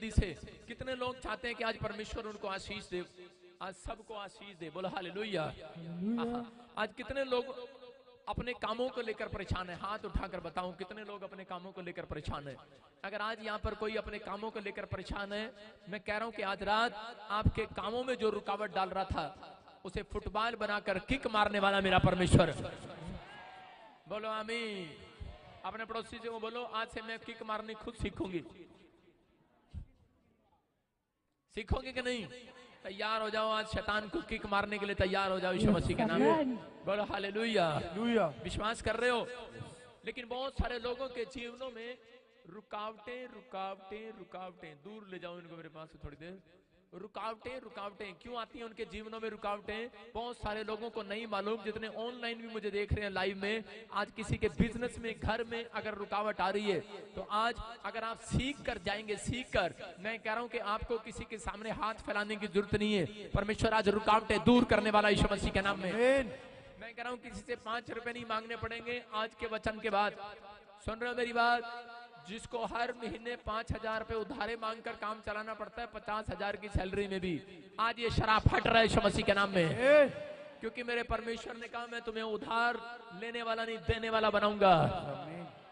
जल्दी से। कितने लोग चाहते हैं कि आज परमेश्वर उनको आशीष दे, आज सबको आशीष दे, बोलो हालेलुया। आज कितने लोग अपने कामों को लेकर परेशान है? हाथ उठाकर बताऊं कितने लोग अपने कामों को लेकर परेशान है। अगर आज यहाँ पर कोई अपने कामों को लेकर परेशान है, मैं कह रहा हूं कि आज रात आपके कामों में जो रुकावट डाल रहा था उसे फुटबॉल बनाकर किक मारने वाला मेरा परमेश्वर, बोलो आमीन। अपने पड़ोसी से वो बोलो, आज से मैं किक मारनी खुद सीखूंगी। सीखोगे कि नहीं? तैयार हो जाओ, आज शैतान को किक मारने के लिए तैयार हो जाओ यीशु मसीह के नाम में, बोलो हालेलुया। विश्वास कर रहे हो? लेकिन बहुत सारे लोगों के जीवनों में रुकावटें रुकावटें रुकावटें, दूर ले जाओ इनको मेरे पास से थोड़ी देर। रुकावटें रुकावटें क्यों आती हैं उनके जीवनों में? रुकावटें बहुत सारे लोगों को नहीं मालूम, जितने ऑनलाइन भी मुझे देख रहे हैं लाइव में। आज किसी के बिजनेस में, घर में अगर रुकावट आ रही है तो आज अगर आप सीख कर जाएंगे, सीख कर, मैं कह रहा हूं कि आपको किसी के सामने हाथ फैलाने की जरूरत नहीं है। परमेश्वर आज रुकावटें दूर करने वाला यीशु मसीह के नाम में। मैं कह रहा हूं किसी से 5 रुपए नहीं मांगने पड़ेंगे आज के वचन के बाद। सुन रहे हो मेरी बात? जिसको हर महीने 5,000 रुपए उधारे मांगकर काम चलाना पड़ता है 50,000 की सैलरी में भी, आज ये शराब फट रहा है यीशु मसीह के नाम में। क्योंकि मेरे परमेश्वर ने कहा मैं तुम्हें उधार लेने वाला नहीं देने वाला बनाऊंगा,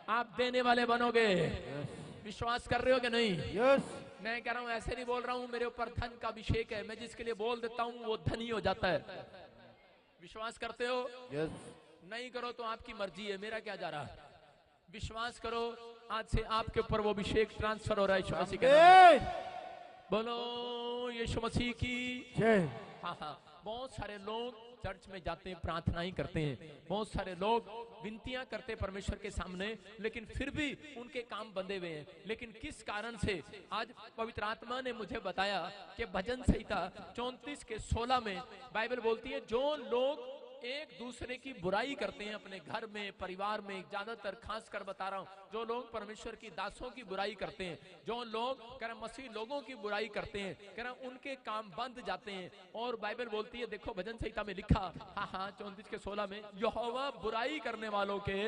आप देने वाले बनोगे। विश्वास कर रहे हो कि नहीं? मैं कह रहा हूं, ऐसे नहीं बोल रहा हूं मेरे ऊपर धन का अभिषेक है, मैं जिसके लिए बोल देता हूं वो धनी हो जाता है। विश्वास करते हो? नहीं करो तो आपकी मर्जी है, मेरा क्या जा रहा है। विश्वास करो, आज से आपके ऊपर वो अभिषेक ट्रांसफर हो रहा है यीशु मसीह के नाम में। बोलो यीशु मसीह की जय। हाँ हाँ, बहुत सारे लोग चर्च में जाते हैं, प्रार्थनाएं करते हैं, बहुत सारे लोग विनतियां करते हैं परमेश्वर के सामने, लेकिन फिर भी उनके काम बंधे हुए हैं। लेकिन किस कारण से? आज पवित्र आत्मा ने मुझे बताया कि भजन संहिता 34 के 16 में बाइबल बोलती है, जो लोग एक दूसरे की बुराई करते हैं अपने घर में, परिवार में, ज्यादातर खास कर बता रहा हूं, जो लोग परमेश्वर की दासों की बुराई करते हैं, जो लोग कह रहा मसीह लोगों की बुराई करते हैं, कह रहा उनके काम बंद जाते हैं। और बाइबल बोलती है, देखो भजन संहिता में लिखा, हाँ हाँ 34 के 16 में, यहोवा बुराई करने वालों के,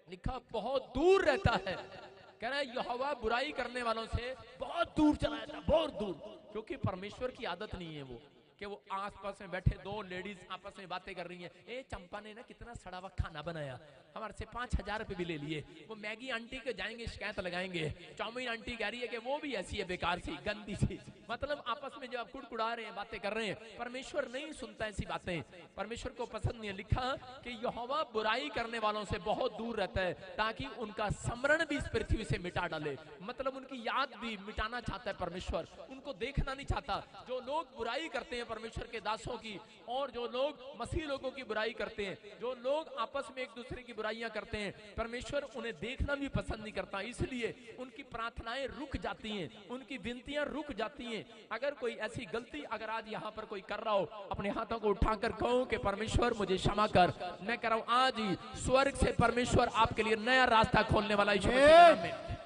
लिखा, बहुत दूर रहता है। कह रहा है यहोवा बुराई करने वालों से बहुत दूर चला जाता है, बहुत दूर। क्योंकि परमेश्वर की आदत नहीं है वो कि वो आसपास में बैठे दो लेडीज आपस में बातें कर रही हैं, ए चंपा ने ना कितना सड़ा हुआ खाना बनाया, हमारे से 5,000 रुपए भी ले लिए। वो मैगी आंटी के जाएंगे शिकायत लगाएंगे, चाउमीन आंटी कह रही है कि वो भी ऐसी है, बेकार सी, गंदी सी। मतलब आपस में जब आप कुड़कुड़ा रहे हैं, बातें कर रहे हैं, परमेश्वर नहीं सुनता ऐसी बातें, परमेश्वर को पसंद नहीं है। लिखा कि यहोवा बुराई करने वालों से बहुत दूर रहता है, ताकि उनका स्मरण भी इस पृथ्वी से मिटा डाले। मतलब उनकी याद भी मिटाना चाहता है परमेश्वर, उनको देखना नहीं चाहता। जो लोग बुराई करते हैं परमेश्वर के दासों की, और जो लोग मसीह लोगों की बुराई करते हैं, जो लोग आपस में एक दूसरे की बुराइयां करते हैं, परमेश्वर उन्हें देखना भी पसंद नहीं करता। इसलिए उनकी प्रार्थनाएं रुक जाती हैं, उनकी विनतियां रुक जाती हैं। अगर कोई ऐसी गलती अगर आज यहाँ पर कोई कर रहा हो, अपने हाथों को उठाकर कहो कि परमेश्वर मुझे क्षमा कर। मैं कह रहा हूं आज ही स्वर्ग से परमेश्वर आपके लिए नया रास्ता खोलने वाला है।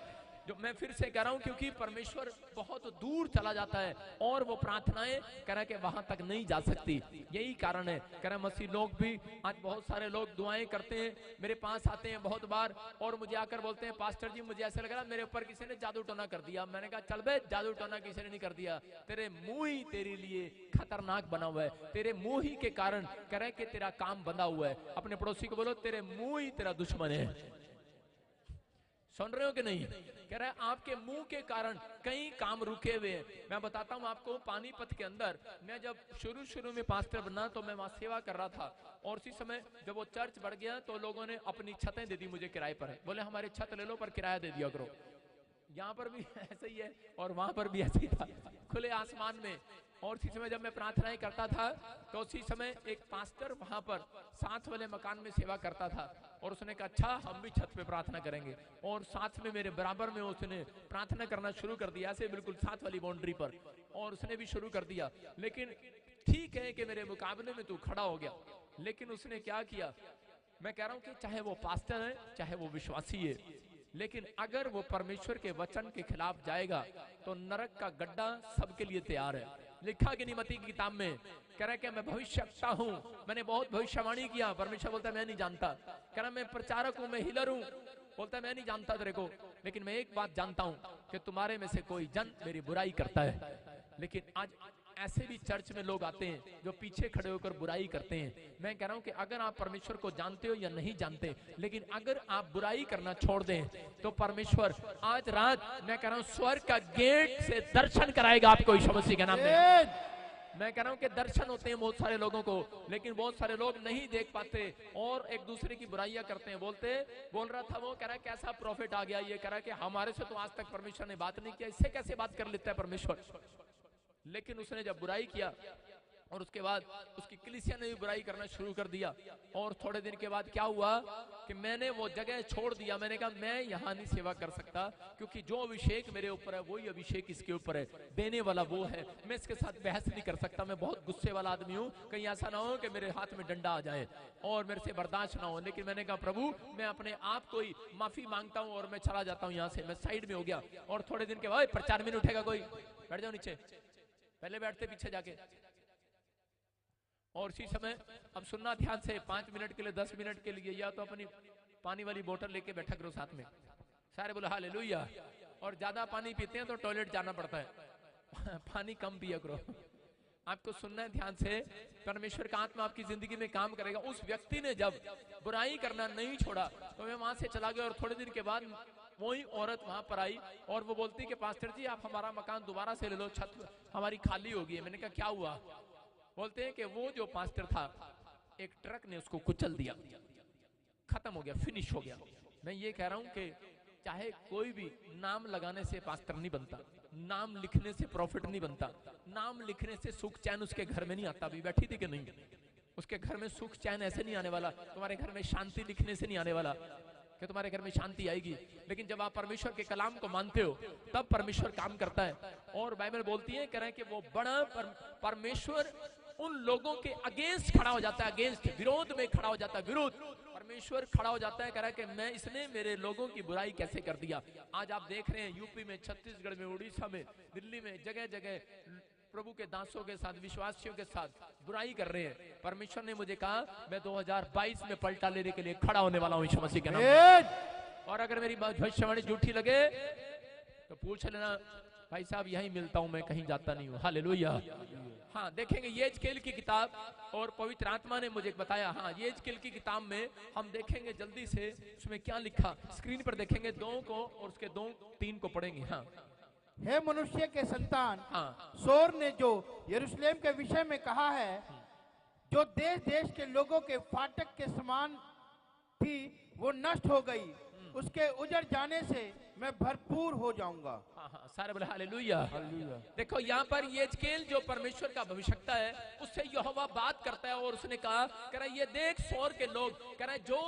जो मैं फिर से कह रहा हूं, क्योंकि परमेश्वर बहुत दूर चला जाता है और वो प्रार्थनाएं कह रहा है कि वहां तक नहीं जा सकती। यही कारण है, कह रहा मसीह लोग भी आज बहुत सारे लोग दुआएं करते हैं, मेरे पास आते हैं बहुत बार और मुझे आकर बोलते हैं, पास्टर जी मुझे ऐसा लग रहा मेरे ऊपर किसी ने जादू टोना कर दिया। मैंने कहा चल बे, जादू टोना किसी ने नहीं कर दिया, तेरे मुंह ही तेरे लिए खतरनाक बना हुआ है, तेरे मुंह ही के कारण कह रहे कि तेरा काम बंधा हुआ है। अपने पड़ोसी को बोलो, तेरे मुंह ही तेरा दुश्मन है। सुन रहे हो कि नहीं? कह रहा है आपके मुंह के कारण कई काम रुके हुए हैं। मैं बताता हूं आपको, पानीपत के अंदर मैं जब शुरू में पास्टर बना तो मैं वहां सेवा कर रहा था, और उसी समय जब वो चर्च बढ़ गया तो लोगों ने अपनी छतें दे दी मुझे किराए पर। बोले हमारी छत ले लो पर किराया दे दिया करो। यहाँ पर भी ऐसे ही है और वहां पर भी ऐसे ही था, खुले आसमान में। और उसी समय जब मैं प्रार्थनाएं करता था तो उसी समय एक पास्टर वहां पर साथ वाले मकान में सेवा करता था, और उसने कहा अच्छा हम भी छत पे प्रार्थना करेंगे, और साथ में मेरे बराबर में उसने प्रार्थना करना शुरू कर दिया, ऐसे बिल्कुल साथ वाली बाउंड्री पर, और उसने भी शुरू कर दिया। लेकिन ठीक है कि मेरे मुकाबले में तू खड़ा हो गया, लेकिन उसने क्या किया, मैं कह रहा हूं कि चाहे वो पास्टर है चाहे वो विश्वासी है, लेकिन अगर वो परमेश्वर के वचन के खिलाफ जाएगा तो नरक का गड्ढा सबके लिए तैयार है। लिखा गिनीमती की किताब में, कह रहा है कि मैं भविष्यवक्ता हूं, मैंने बहुत भविष्यवाणी किया। परमेश्वर बोलता है मैं नहीं जानता। कह रहा मैं प्रचारक हूं, मैं हीलर हूं, बोलता है मैं नहीं जानता तेरे को, लेकिन मैं एक बात जानता हूं कि कि तुम्हारे में से कोई जन मेरी बुराई करता है। लेकिन आज ऐसे भी चर्च में लोग आते हैं जो पीछे खड़े होकर बुराई करते हैं। मैं कह रहा हूं कि अगर आप परमेश्वर को जानते हो या नहीं जानते, लेकिन अगर आप बुराई करना छोड़ दें तो परमेश्वर आज रात मैं कह रहा हूं स्वर्ग का गेट से दर्शन कराएगा आपको यीशु मसीह के नाम में। मैं कह रहा हूं कि दर्शन होते हैं बहुत सारे लोगों को, लेकिन बहुत सारे लोग नहीं देख पाते और एक दूसरे की बुराइयां करते हैं। बोल रहा था वो, कह रहा है कैसा प्रॉफिट आ गया, ये कह रहा है कि हमारे से तो आज तक परमेश्वर ने बात नहीं किया, इससे कैसे बात कर लेता है परमेश्वर। लेकिन उसने जब बुराई किया और उसके बाद उसकी कलीसिया ने भी बुराई करना शुरू कर दिया, और थोड़े दिन के बाद क्या हुआ कि मैंने वो जगह छोड़ दिया। मैंने कहा मैं यहाँ नहीं सेवा कर सकता, क्योंकि जो अभिषेक मेरे ऊपर है वही अभिषेक इसके ऊपर है, देने वाला वो है, मैं इसके साथ बहस नहीं कर सकता। मैं बहुत गुस्से वाला आदमी हूँ, कहीं ऐसा ना हो कि मेरे हाथ में डंडा आ जाए और मेरे से बर्दाश्त ना हो। लेकिन मैंने कहा प्रभु मैं अपने आप को ही माफी मांगता हूँ और मैं चला जाता हूँ यहाँ से। मैं साइड में हो गया और थोड़े दिन के बाद प्रचार में नहीं उठेगा कोई, बैठ जाओ नीचे, पहले बैठते पीछे जाके। और इसी समय अब सुनना ध्यान से, 5 मिनट के लिए 10 मिनट के लिए या तो अपनी पानी वाली बोतल लेके बैठा करो साथ में, सारे बोले हालेलुया। और ज्यादा पानी पीते हैं तो टॉयलेट जाना पड़ता है, पानी कम पिया करो। आपको सुनना है ध्यान से, परमेश्वर का आत्मा आपकी जिंदगी में काम करेगा। उस व्यक्ति ने जब बुराई करना नहीं छोड़ा तो मैं वहां से चला गया, और थोड़े दिन के बाद वही औरत वहां पर आई और वो बोलती कि पास्टर जी आप हमारा मकान दोबारा से ले लो, छत हमारी खाली होगी है। मैंने कहा क्या हुआ? बोलते हैं कि वो जो पास्टर था एक ट्रक ने उसको कुचल दिया, खत्म हो गया, फिनिश हो गया। मैं ये कह रहा हूं कि चाहे कोई भी नाम लगाने से पास्टर नहीं बनता, नाम लिखने से प्रॉफिट नहीं बनता, नाम लिखने से सुख चैन उसके घर में नहीं आता। अभी बैठी थी कि नहीं, उसके घर में सुख चैन ऐसे नहीं आने वाला, तुम्हारे घर में शांति लिखने से नहीं आने वाला कि तुम्हारे घर में शांति आएगी। लेकिन जब आप परमेश्वर के कलाम को मानते हो तब परमेश्वर काम करता है। और बाइबल बोलती है कह रहे हैं कि वो बड़ा परमेश्वर उन लोगों के अगेंस्ट खड़ा हो जाता है, अगेंस्ट विरोध में खड़ा हो जाता है, विरोध परमेश्वर खड़ा हो जाता है, कह रहा है कि मैं इसने मेरे लोगों की बुराई कैसे कर दिया। आज आप देख रहे हैं यूपी में, छत्तीसगढ़ में, उड़ीसा में, दिल्ली में, जगह जगह प्रभु के दासों के साथ, विश्वासियों के साथ बुराई कर रहे हैं। परमेश्वर ने मुझे कहा मैं 2022 में पलटा लेने के लिए खड़ा होने वाला हूं यीशु मसीह के नाम में। और अगर मेरी भविष्यवाणी झूठी लगे तो पूछ लेना, भाई साहब यहीं मिलता हूं मैं, कहीं जाता नहीं हूं। हालेलुया। हाँ देखेंगे यहेजकेल की किताब, और पवित्र आत्मा ने मुझे बताया, हाँ यहेजकेल की किताब में हम देखेंगे जल्दी से उसमें क्या लिखा, स्क्रीन पर देखेंगे 2 को और उसके 2-3 को पढ़ेंगे। हाँ, हे मनुष्य के संतान, हाँ सोर ने जो यरूशलेम के विषय में कहा है, जो देश देश के लोगों के फाटक के समान थी वो नष्ट हो गई, उसके उजड़ जाने से मैं भरपूर हो जाऊंगा। हाँ हाँ, सारे बोले हालेलुया। देखो यहाँ पर यहेजकेल जो परमेश्वर का भविष्यवक्ता है उससे यहोवा बात करता है, और उसने कहा कह रहा ये देख सोर के लोग, कह रहा जो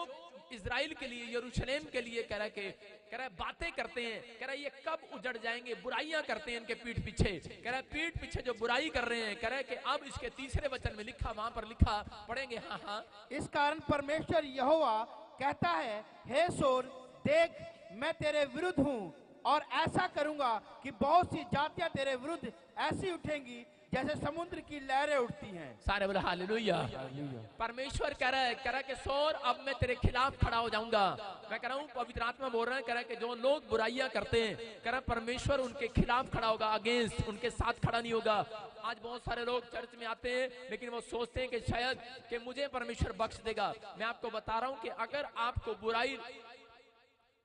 इजराइल के लिए, यरूशलेम के लिए कह रहा है बातें करते हैं, कह रहा है ये कब उजड़ जाएंगे, बुराइयां करते हैं इनके पीठ पीछे, कह रहा है पीठ पीछे जो बुराई कर रहे हैं, कह रहा है कि अब इसके 3रे वचन में लिखा, वहां पर लिखा, पढ़ेंगे। हाँ हाँ, इस कारण परमेश्वर यहोवा कहता है, हे सोर देख मैं तेरे विरुद्ध हूँ और ऐसा करूंगा कि बहुत सी जातियां तेरे विरुद्ध ऐसी उठेंगी जैसे समुद्र की लहरें उठती हैं। सारे बोले हालेलुया। परमेश्वर कह रहा है कि सोर अब मैं तेरे खिलाफ खड़ा हो जाऊंगा। मैं कह रहा हूँ पवित्र आत्मा बोल रहा है, कह रहा है कि जो लोग बुराइयां करते हैं, कह रहा है परमेश्वर उनके खिलाफ खड़ा होगा, अगेंस्ट, उनके साथ खड़ा नहीं होगा। आज बहुत सारे लोग चर्च में आते हैं लेकिन वो सोचते हैं कि शायद कि मुझे परमेश्वर बख्श देगा। मैं आपको बता रहा हूँ कि अगर आपको बुराई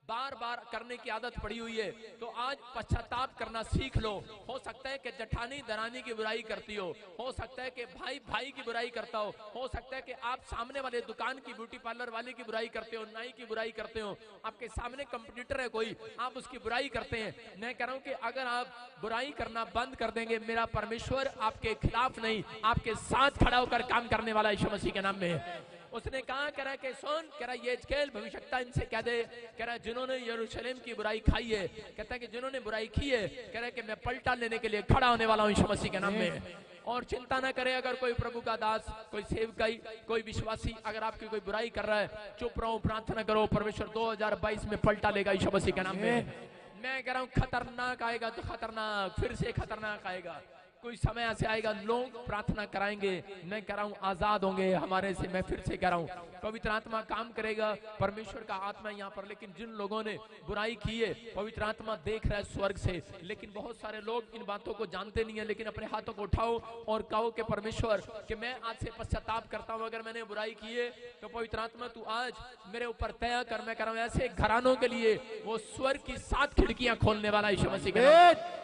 बार बार करने की आदत पड़ी हुई है तो आज पश्चाताप करना सीख लो। हो सकता है कि जेठानी दरानी की बुराई करती हो सकता है कि भाई भाई की बुराई करता हो सकता है कि आप सामने वाले दुकान की, ब्यूटी पार्लर वाले की बुराई करते हो, नाई की बुराई करते हो, आपके सामने कंपटीटर है कोई, आप उसकी बुराई करते हैं। मैं कह रहा हूं कि अगर आप बुराई करना बंद कर देंगे, मेरा परमेश्वर आपके खिलाफ नहीं आपके साथ खड़ा होकर काम करने वाला यीशु मसीह के नाम में है। उसने कहा कह रहा कि सुन, कह रहा यहेजकेल भविष्यवक्ता इनसे कह दे, कह रहा जिन्होंने यरूशलेम की बुराई खाई है, कहता है कि जिन्होंने बुराई की है, कह रहा है कि मैं पलटा लेने के लिए खड़ा होने वाला हूं यीशु मसीह के नाम में। और चिंता ना करे, अगर कोई प्रभु का दास, कोई सेवकाई, कोई विश्वासी अगर आपकी कोई बुराई कर रहा है, चुप रहो, प्रार्थना करो, परमेश्वर 2022 में पलटा लेगा यीशु मसीह के नाम में। मैं कह रहा हूं खतरनाक आएगा तो खतरनाक, फिर से खतरनाक आएगा। कोई समय ऐसे आएगा लोग प्रार्थना कराएंगे, मैं कह रहा हूं आजाद होंगे हमारे से। मैं फिर से कह रहा हूं पवित्र आत्मा काम करेगा, परमेश्वर का आत्मा यहाँ पर। लेकिन जिन लोगों ने बुराई की है पवित्र आत्मा देख रहा है स्वर्ग से, लेकिन बहुत सारे लोग इन बातों को जानते नहीं है। लेकिन अपने हाथों को उठाओ और कहो कि परमेश्वर कि मैं आज से पश्चाताप करता हूं, अगर मैंने बुराई की है तो पवित्र आत्मा तू आज मेरे ऊपर तय कर। मैं कह रहा हूं ऐसे घरानों के लिए वो स्वर्ग की 7 खिड़कियां खोलने वाला यीशु मसीह के नाम।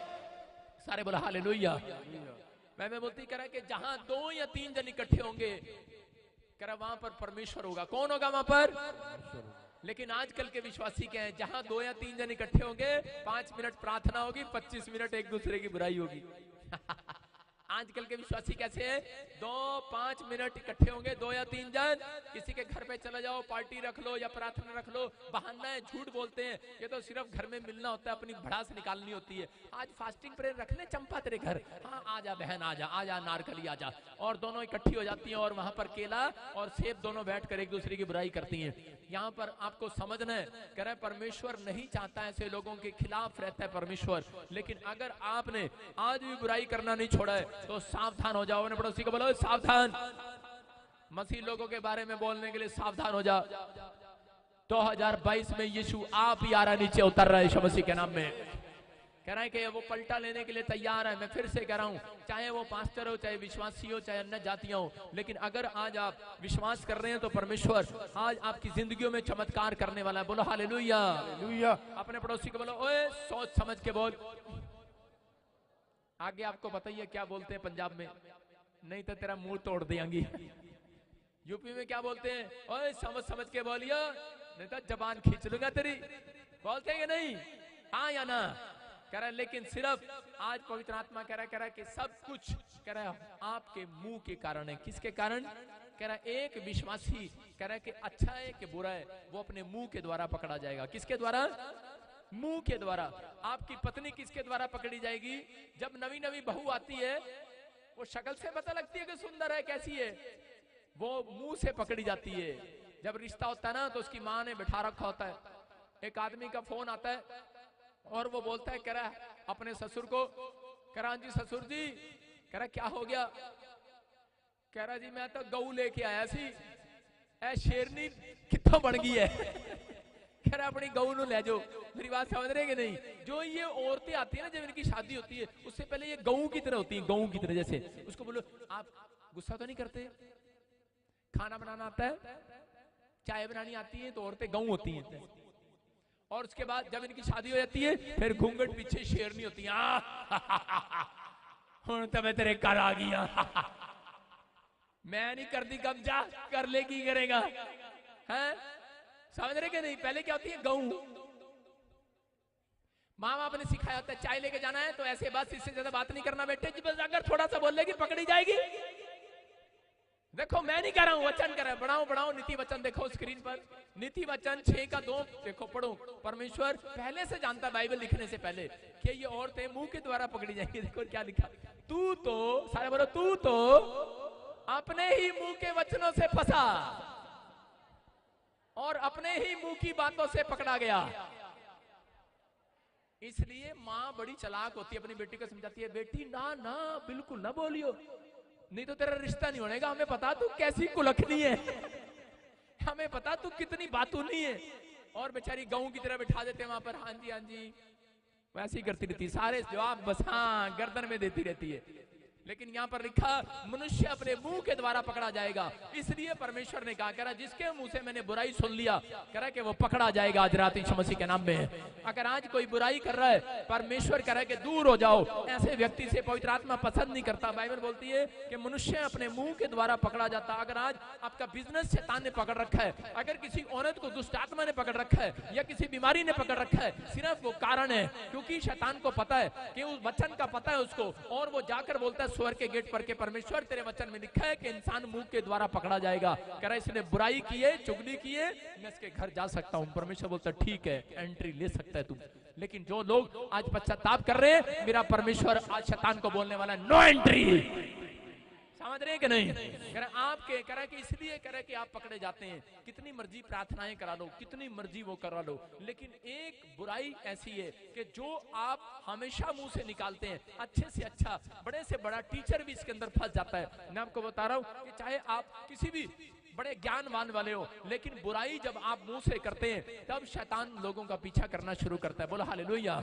सारे बोला हालेलुया। मैं बोलती कह रहा कि जहां 2 या 3 जन इकट्ठे होंगे कह रहा वहां पर परमेश्वर होगा। कौन होगा वहां पर? लेकिन आजकल के विश्वासी क्या है, जहां 2 या 3 जन इकट्ठे होंगे 5 मिनट प्रार्थना होगी, 25 मिनट एक दूसरे की बुराई होगी। आजकल के विश्वासी कैसे हैं? 2-5 मिनट इकट्ठे होंगे 2 या 3 जन, किसी के घर पे चले जाओ, पार्टी रख लो या प्रार्थना रख लो, बहाना है, झूठ बोलते हैं। ये तो सिर्फ घर में मिलना होता है, अपनी भड़ास निकालनी होती है। आज फास्टिंग प्रेयर रख ले चंपा तेरे घर, हाँ आजा बहन आजा, आजा नारकली आजा, और दोनों इकट्ठी हो जाती हैं और वहां पर केला और सेब दोनों बैठकर एक दूसरे की बुराई करती हैं। यहाँ पर आपको समझना है, कह रहे परमेश्वर नहीं चाहता ऐसे लोगों के खिलाफ रहता है परमेश्वर। लेकिन अगर आपने आज भी बुराई करना नहीं छोड़ा है तो सावधान हो जाओ। अपने पड़ोसी को बोलो सावधान, मसीह लोगों के बारे में बोलने के लिए सावधान हो जा। 2022 में यीशु आप ही आ रहा, नीचे उतर रहा है यीशु मसीह के नाम में। कह रहा है कि वो पलटा लेने के लिए तैयार है। मैं फिर से कह रहा हूं, चाहे वो पास्टर हो, चाहे विश्वासी हो, चाहे अन्य जातियां हो, लेकिन अगर आज आप विश्वास कर रहे हैं तो परमेश्वर आज आपकी जिंदगियों में चमत्कार करने वाला है। बोलो हालेलुया। अपने पड़ोसी को बोलो ओए सोच समझ के बोल। आगे आपको बताइए क्या बोलते हैं पंजाब में, नहीं तो तेरा मुंह तोड़ देंगी। यूपी में क्या बोलते हैं, ओए समझ समझ के बोलियो नहीं तो जबान खींच लूंगा तेरी। बोलते हैं नहीं? हाँ या ना? कह रहा है लेकिन सिर्फ आज पवित्र आत्मा कह रहा है कि सब कुछ कह रहा है आपके मुंह के कारण है। किसके कारण? कह रहा है एक विश्वासी कह रहा है कि अच्छा है कि बुरा है वो अपने मुंह के द्वारा पकड़ा जाएगा। किसके द्वारा? मुंह के द्वारा। आपकी पत्नी किसके द्वारा पकड़ी जाएगी? जब नवी नवी बहू आती है वो शक्ल से पता लगती है कि सुंदर है, कैसी है, वो मुंह से पकड़ी जाती है। जब रिश्ता होता है ना तो उसकी माँ ने बिठा रखा होता है। एक आदमी का फोन आता है और वो बोलता है, कह रहा है अपने ससुर को, कह रहा जी ससुर जी, कह रहा क्या हो गया? कह रहा जी मैं तो गऊ लेके आया सी, ऐ शेरनी कितों बन गई है। कह रहा अपनी गऊ नु ले जाओ। मेरी बात समझ रहे कि नहीं? जो ये औरतें आती है ना जब इनकी शादी होती है उससे पहले ये गऊ की तरह होती है, गऊ की तरह। जैसे उसको बोलो आप गुस्सा तो नहीं करते, खाना बनाना आता है, चाय बनानी आती है, तो औरतें गऊ होती हैं। और उसके बाद जब इनकी शादी हो जाती है फिर घूंघट पीछे शेरनी होती है। हुण तो मैं तेरे घर आ गया। मैं नहीं करती कब जा कर ले की करेगा हैं? समझ रहे कि नहीं? पहले क्या होती है गऊ। माँ बाप ने सिखाया होता है चाय लेके जाना है तो ऐसे बस इससे ज्यादा बात नहीं करना बेटे जी, बस अगर थोड़ा सा बोल लेगी पकड़ी जाएगी। देखो मैं नहीं कह रहा हूं, वचन कर रहा है। बढ़ाओ बढ़ाओ नीति वचन देखो स्क्रीन पर, नीति वचन 6:2 देखो, पढ़ो। परमेश्वर पहले से जानता है बाइबल लिखने से पहले कि ये औरतें मुंह के द्वारा पकड़ी जाएंगी। देखो क्या लिखा, तू तो सारे बोलो तू तो अपने ही मुंह के वचनों से फंसा और अपने ही मुंह की बातों से पकड़ा गया। इसलिए माँ बड़ी चालाक होती है, अपनी बेटी को समझाती है बेटी ना ना बिल्कुल ना बोलियो, नहीं तो तेरा रिश्ता नहीं होनेगा। हमें पता तू कैसी कुलखनी है, हमें पता तू कितनी बातूनी है। और बेचारी गऊ की तरह बिठा देते हैं वहां पर, हाँ जी हाँ जी, वैसे ही करती रहती है, सारे जवाब बस हाँ गर्दन में देती रहती है। लेकिन यहाँ पर लिखा मनुष्य अपने मुंह के द्वारा पकड़ा जाएगा। इसलिए परमेश्वर ने कहा, कह रहा जिसके मुंह से मैंने बुराई सुन लिया, कह रहा कि वो पकड़ा जाएगा आज रात यीशु मसीह के नाम में। अगर आज कोई बुराई कर रहा है, परमेश्वर कह रहा है कि दूर हो जाओ, ऐसे व्यक्ति से पवित्र आत्मा पसंद नहीं करता। बाइबल बोलती है कि मनुष्य अपने मुंह के द्वारा पकड़ा जाता। अगर आज आपका बिजनेस शैतान ने पकड़ रखा है, अगर किसी औरत को दुष्ट आत्मा ने पकड़ रखा है या किसी बीमारी ने पकड़ रखा है, सिर्फ वो कारण है क्योंकि शैतान को पता है कि उस वचन का पता है उसको, और वो जाकर बोलता है स्वर्ग के गेट पर के परमेश्वर तेरे वचन में लिखा है कि इंसान मुंह के द्वारा पकड़ा जाएगा। कह रहा इसने बुराई की है, चुगली की है, मैं इसके घर जा सकता हूं। परमेश्वर बोलता ठीक है एंट्री ले सकता है तू। लेकिन जो लोग आज पश्चाताप कर रहे हैं, मेरा परमेश्वर आज शैतान को बोलने वाला नो एंट्री। समझ रहे हैं कि नहीं? कह रहे आपके कह रहे कि इसलिए कह रहे कि आप पकड़े जाते हैं, कितनी मर्जी प्रार्थनाएं करा लो, कितनी मर्जी वो करा लो, लेकिन एक बुराई ऐसी है कि जो आप हमेशा मुंह से निकालते हैं, अच्छे से अच्छा बड़े से बड़ा टीचर भी इसके अंदर फंस जाता है। मैं आपको बता रहा हूं कि चाहे आप किसी भी बड़े ज्ञानवान वाले हो, लेकिन बुराई जब आप मुंह से करते हैं तब शैतान लोगों का पीछा करना शुरू करता है। बोलो हालेलुया।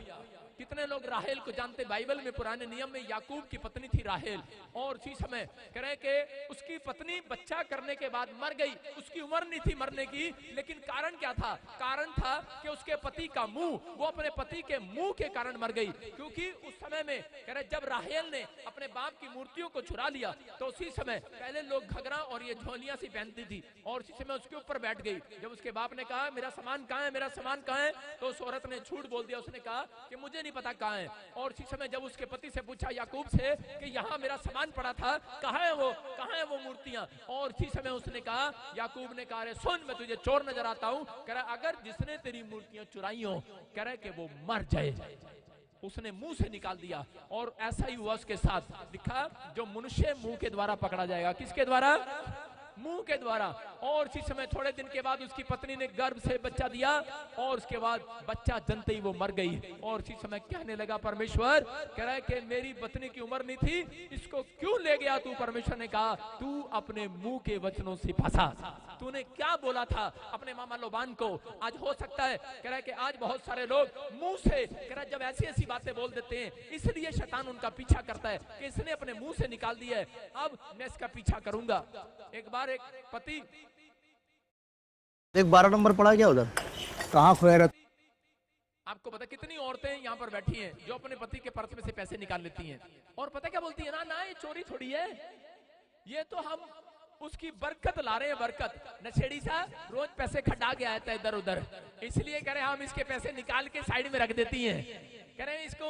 कितने लोग राहेल को जानते? बाइबल में पुराने नियम में याकूब की पत्नी थी राहेल, और उसी समय कह रहे कि उसकी पत्नी बच्चा करने के बाद मर गई। उसकी उम्र नहीं थी मरने की, लेकिन कारण क्या था? कारण था कि उसके पति का मुंह, वो अपने पति के मुंह के कारण मर गई। क्योंकि उस समय में कह रहे जब राहेल ने अपने बाप की मूर्तियों को चुरा लिया तो उसी समय पहले लोग घगरा और ये झोलियां सी पहनती थी, और उसी समय उसके ऊपर बैठ गई। जब उसके बाप ने कहा मेरा सामान कहाँ है, मेरा सामान कहाँ है, तो उस औरत ने झूठ बोल दिया। उसने कहा कि मुझे नहीं पता कहाँ है। और इसी समय जब उसके पति से पूछा याकूब से कि यहाँ मेरा सामान पड़ा था, कहाँ है वो, कहाँ है वो मूर्तियां, और इसी समय उसने कहा, याकूब ने कहा, अरे सुन मैं तुझे चोर नजर आता हूँ। कह रहा अगर जिसने तेरी मूर्तियां चुराई हो, कह रहा कि वो मर जाए। उसने मुंह से निकाल दिया, और ऐसा ही हुआ उसके साथ। दिखा जो मनुष्य मुंह के द्वारा पकड़ा जाएगा। किसके द्वारा? मुंह के द्वारा। और इसी समय थोड़े दिन के बाद उसकी पत्नी ने गर्भ से बच्चा दिया, और उसके बाद बच्चा जनते ही वो मर गई। और इसी समय कहने लगा परमेश्वर, कह रहा है कि मेरी पत्नी की उम्र नहीं थी, इसको क्यों ले गया तू? परमेश्वर ने कहा तू अपने मुंह के वचनों से फंसा। तूने क्या बोला था अपने मामा लोबान को? आज हो सकता है कह रहा है कि आज बहुत सारे लोग मुंह से कह रहा है जब ऐसी ऐसी बातें बोल देते हैं, इसलिए शैतान उनका पीछा करता है कि इसने अपने मुंह से निकाल दिया है, अब मैं इसका पीछा करूंगा। एक बार एक पति, एक 12 नंबर पड़ा क्या उधर? कहाँ खोया रहता? आपको पता कितनी औरतें यहाँ पर बैठी हैं जो अपने पति के पर्स में से पैसे निकाल लेती हैं, और पता क्या बोलती है? ना ना ये चोरी थोड़ी है, ये तो हम उसकी बरकत ला रहे हैं, बरकत। नशेड़ी सा रोज पैसे खड्डा के आता है इधर उधर, इसलिए कह रहे हम इसके पैसे निकाल के साइड में रख देती हैं। कह रहे हैं इसको,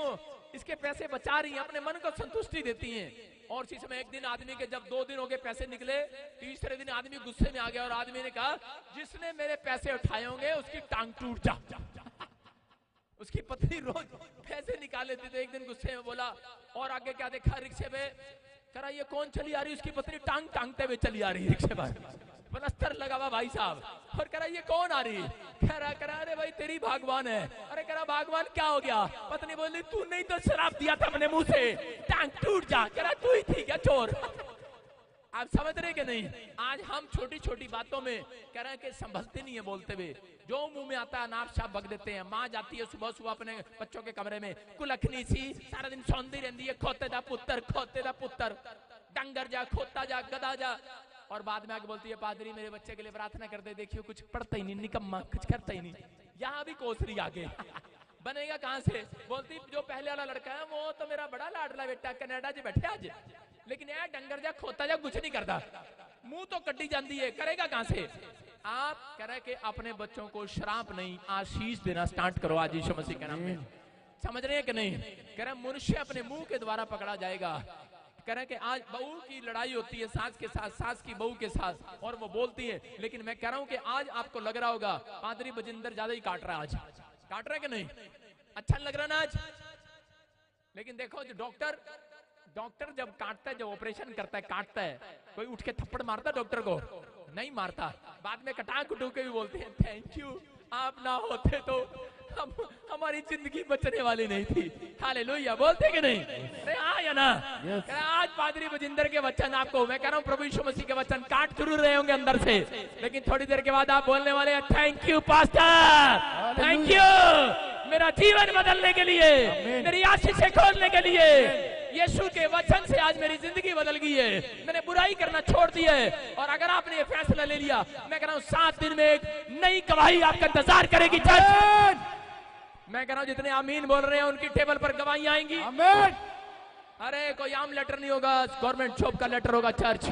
इसके पैसे बचा रही हैं, अपने मन को संतुष्टि देती हैं। और इसी समय एक दिन आदमी के जब 2 दिन हो गए पैसे निकले, तीसरे दिन आदमी गुस्से में आ गया, और आदमी ने कहा जिसने मेरे पैसे उठाए होंगे उसकी टांग टूट जा। उसकी पत्नी रोज पैसे निकाल लेती थी, एक दिन गुस्से में बोला, और आगे क्या देखा रिक्शे में, करा ये कौन चली आ रही? उसकी पत्नी टांग टांगते हुए चली आ रही है रिक्शे पर, पलस्तर लगा हुआ भाई साहब। और कह रहा ये कौन आ रही? कह रहा अरे भाई तेरी भागवान है। अरे कह रहा भागवान क्या हो गया? पत्नी बोली तू नहीं तो शराब दिया था अपने मुंह से, टांग टूट जा। कह रहा तू ही थी क्या चोर? आप समझ रहे कि नहीं? आज हम छोटी छोटी बातों में कह रहे हैं कि संभलते नहीं है बोलते हुए, जो मुंह में आता है नाप छाप बक देते हैं। माँ जाती है सुबह सुबह अपने बच्चों के कमरे में, कुलखनी सी सारा दिन सौंदी रहती है, खोते दा पुत्र, डंगर जा, खोता जा, गधा जा, और बाद में आके बोलती है पादरी मेरे बच्चे के लिए प्रार्थना कर दे, देखियो कुछ पढ़ता ही नहीं, निकम्मा, कुछ करता ही नहीं। यहाँ भी कोसरी आगे बनेगा कहां से? बोलती जो पहले वाला लड़का है वो तो मेरा बड़ा लाडला बेटा कनाडा से बैठे आज, लेकिन यार डंगर जा खोता जा कुछ नहीं करता, मुंह तो कड्डी जाती है, करेगा कहां से? आप कह रहे कि अपने बच्चों को श्राप नहीं आशीष देना स्टार्ट करो आज यीशु मसीह के नाम में। समझ रहे हैं कि नहीं? कह रहे मनुष्य अपने मुंह के द्वारा पकड़ा जाएगा। कह रहे कि आज बहू की लड़ाई होती है सास के साथ, सास की बहू के साथ, और वो बोलती है, लेकिन मैं कह रहा हूं कि आज आपको लग रहा होगा पादरी बजिंदर ज्यादा ही काट रहा है, आज काट रहा है कि नहीं? अच्छा लग रहा ना आज? लेकिन देखो जो डॉक्टर जब काटता है, जब ऑपरेशन करता है, काटता है, कोई उठ के थप्पड़ मारता डॉक्टर को? नहीं मारता। बाद में कटा कुटू के भी बोलते हैं थैंक यू, आप ना होते तो हमारी जिंदगी बचने वाली नहीं थी। हालेलुया, बोलते कि नहीं? अरे हाँ या ना? आज पादरी बजिंदर के वचन आपको, मैं कह रहा हूँ प्रभु यीशु मसीह के वचन काट जरूर रहे होंगे अंदर से, लेकिन थोड़ी देर के बाद आप बोलने वाले हैं thank you pastor, thank you मेरा जीवन बदलने के लिए, मेरी आशीषें खोलने के लिए। यीशु के वचन से आज मेरी जिंदगी बदल गई है, मैंने बुराई करना छोड़ दिया है। और अगर आपने ये फैसला ले लिया, मैं कह रहा हूँ 7 दिन में एक नई गवाही आपका इंतजार करेगी चर्च। मैं कह रहा हूँ जितने आमीन बोल रहे हैं उनकी टेबल पर गवाहियां आएंगी। आमीन। अरे कोई आम लेटर नहीं होगा, गवर्नमेंट जॉब का लेटर होगा चर्च।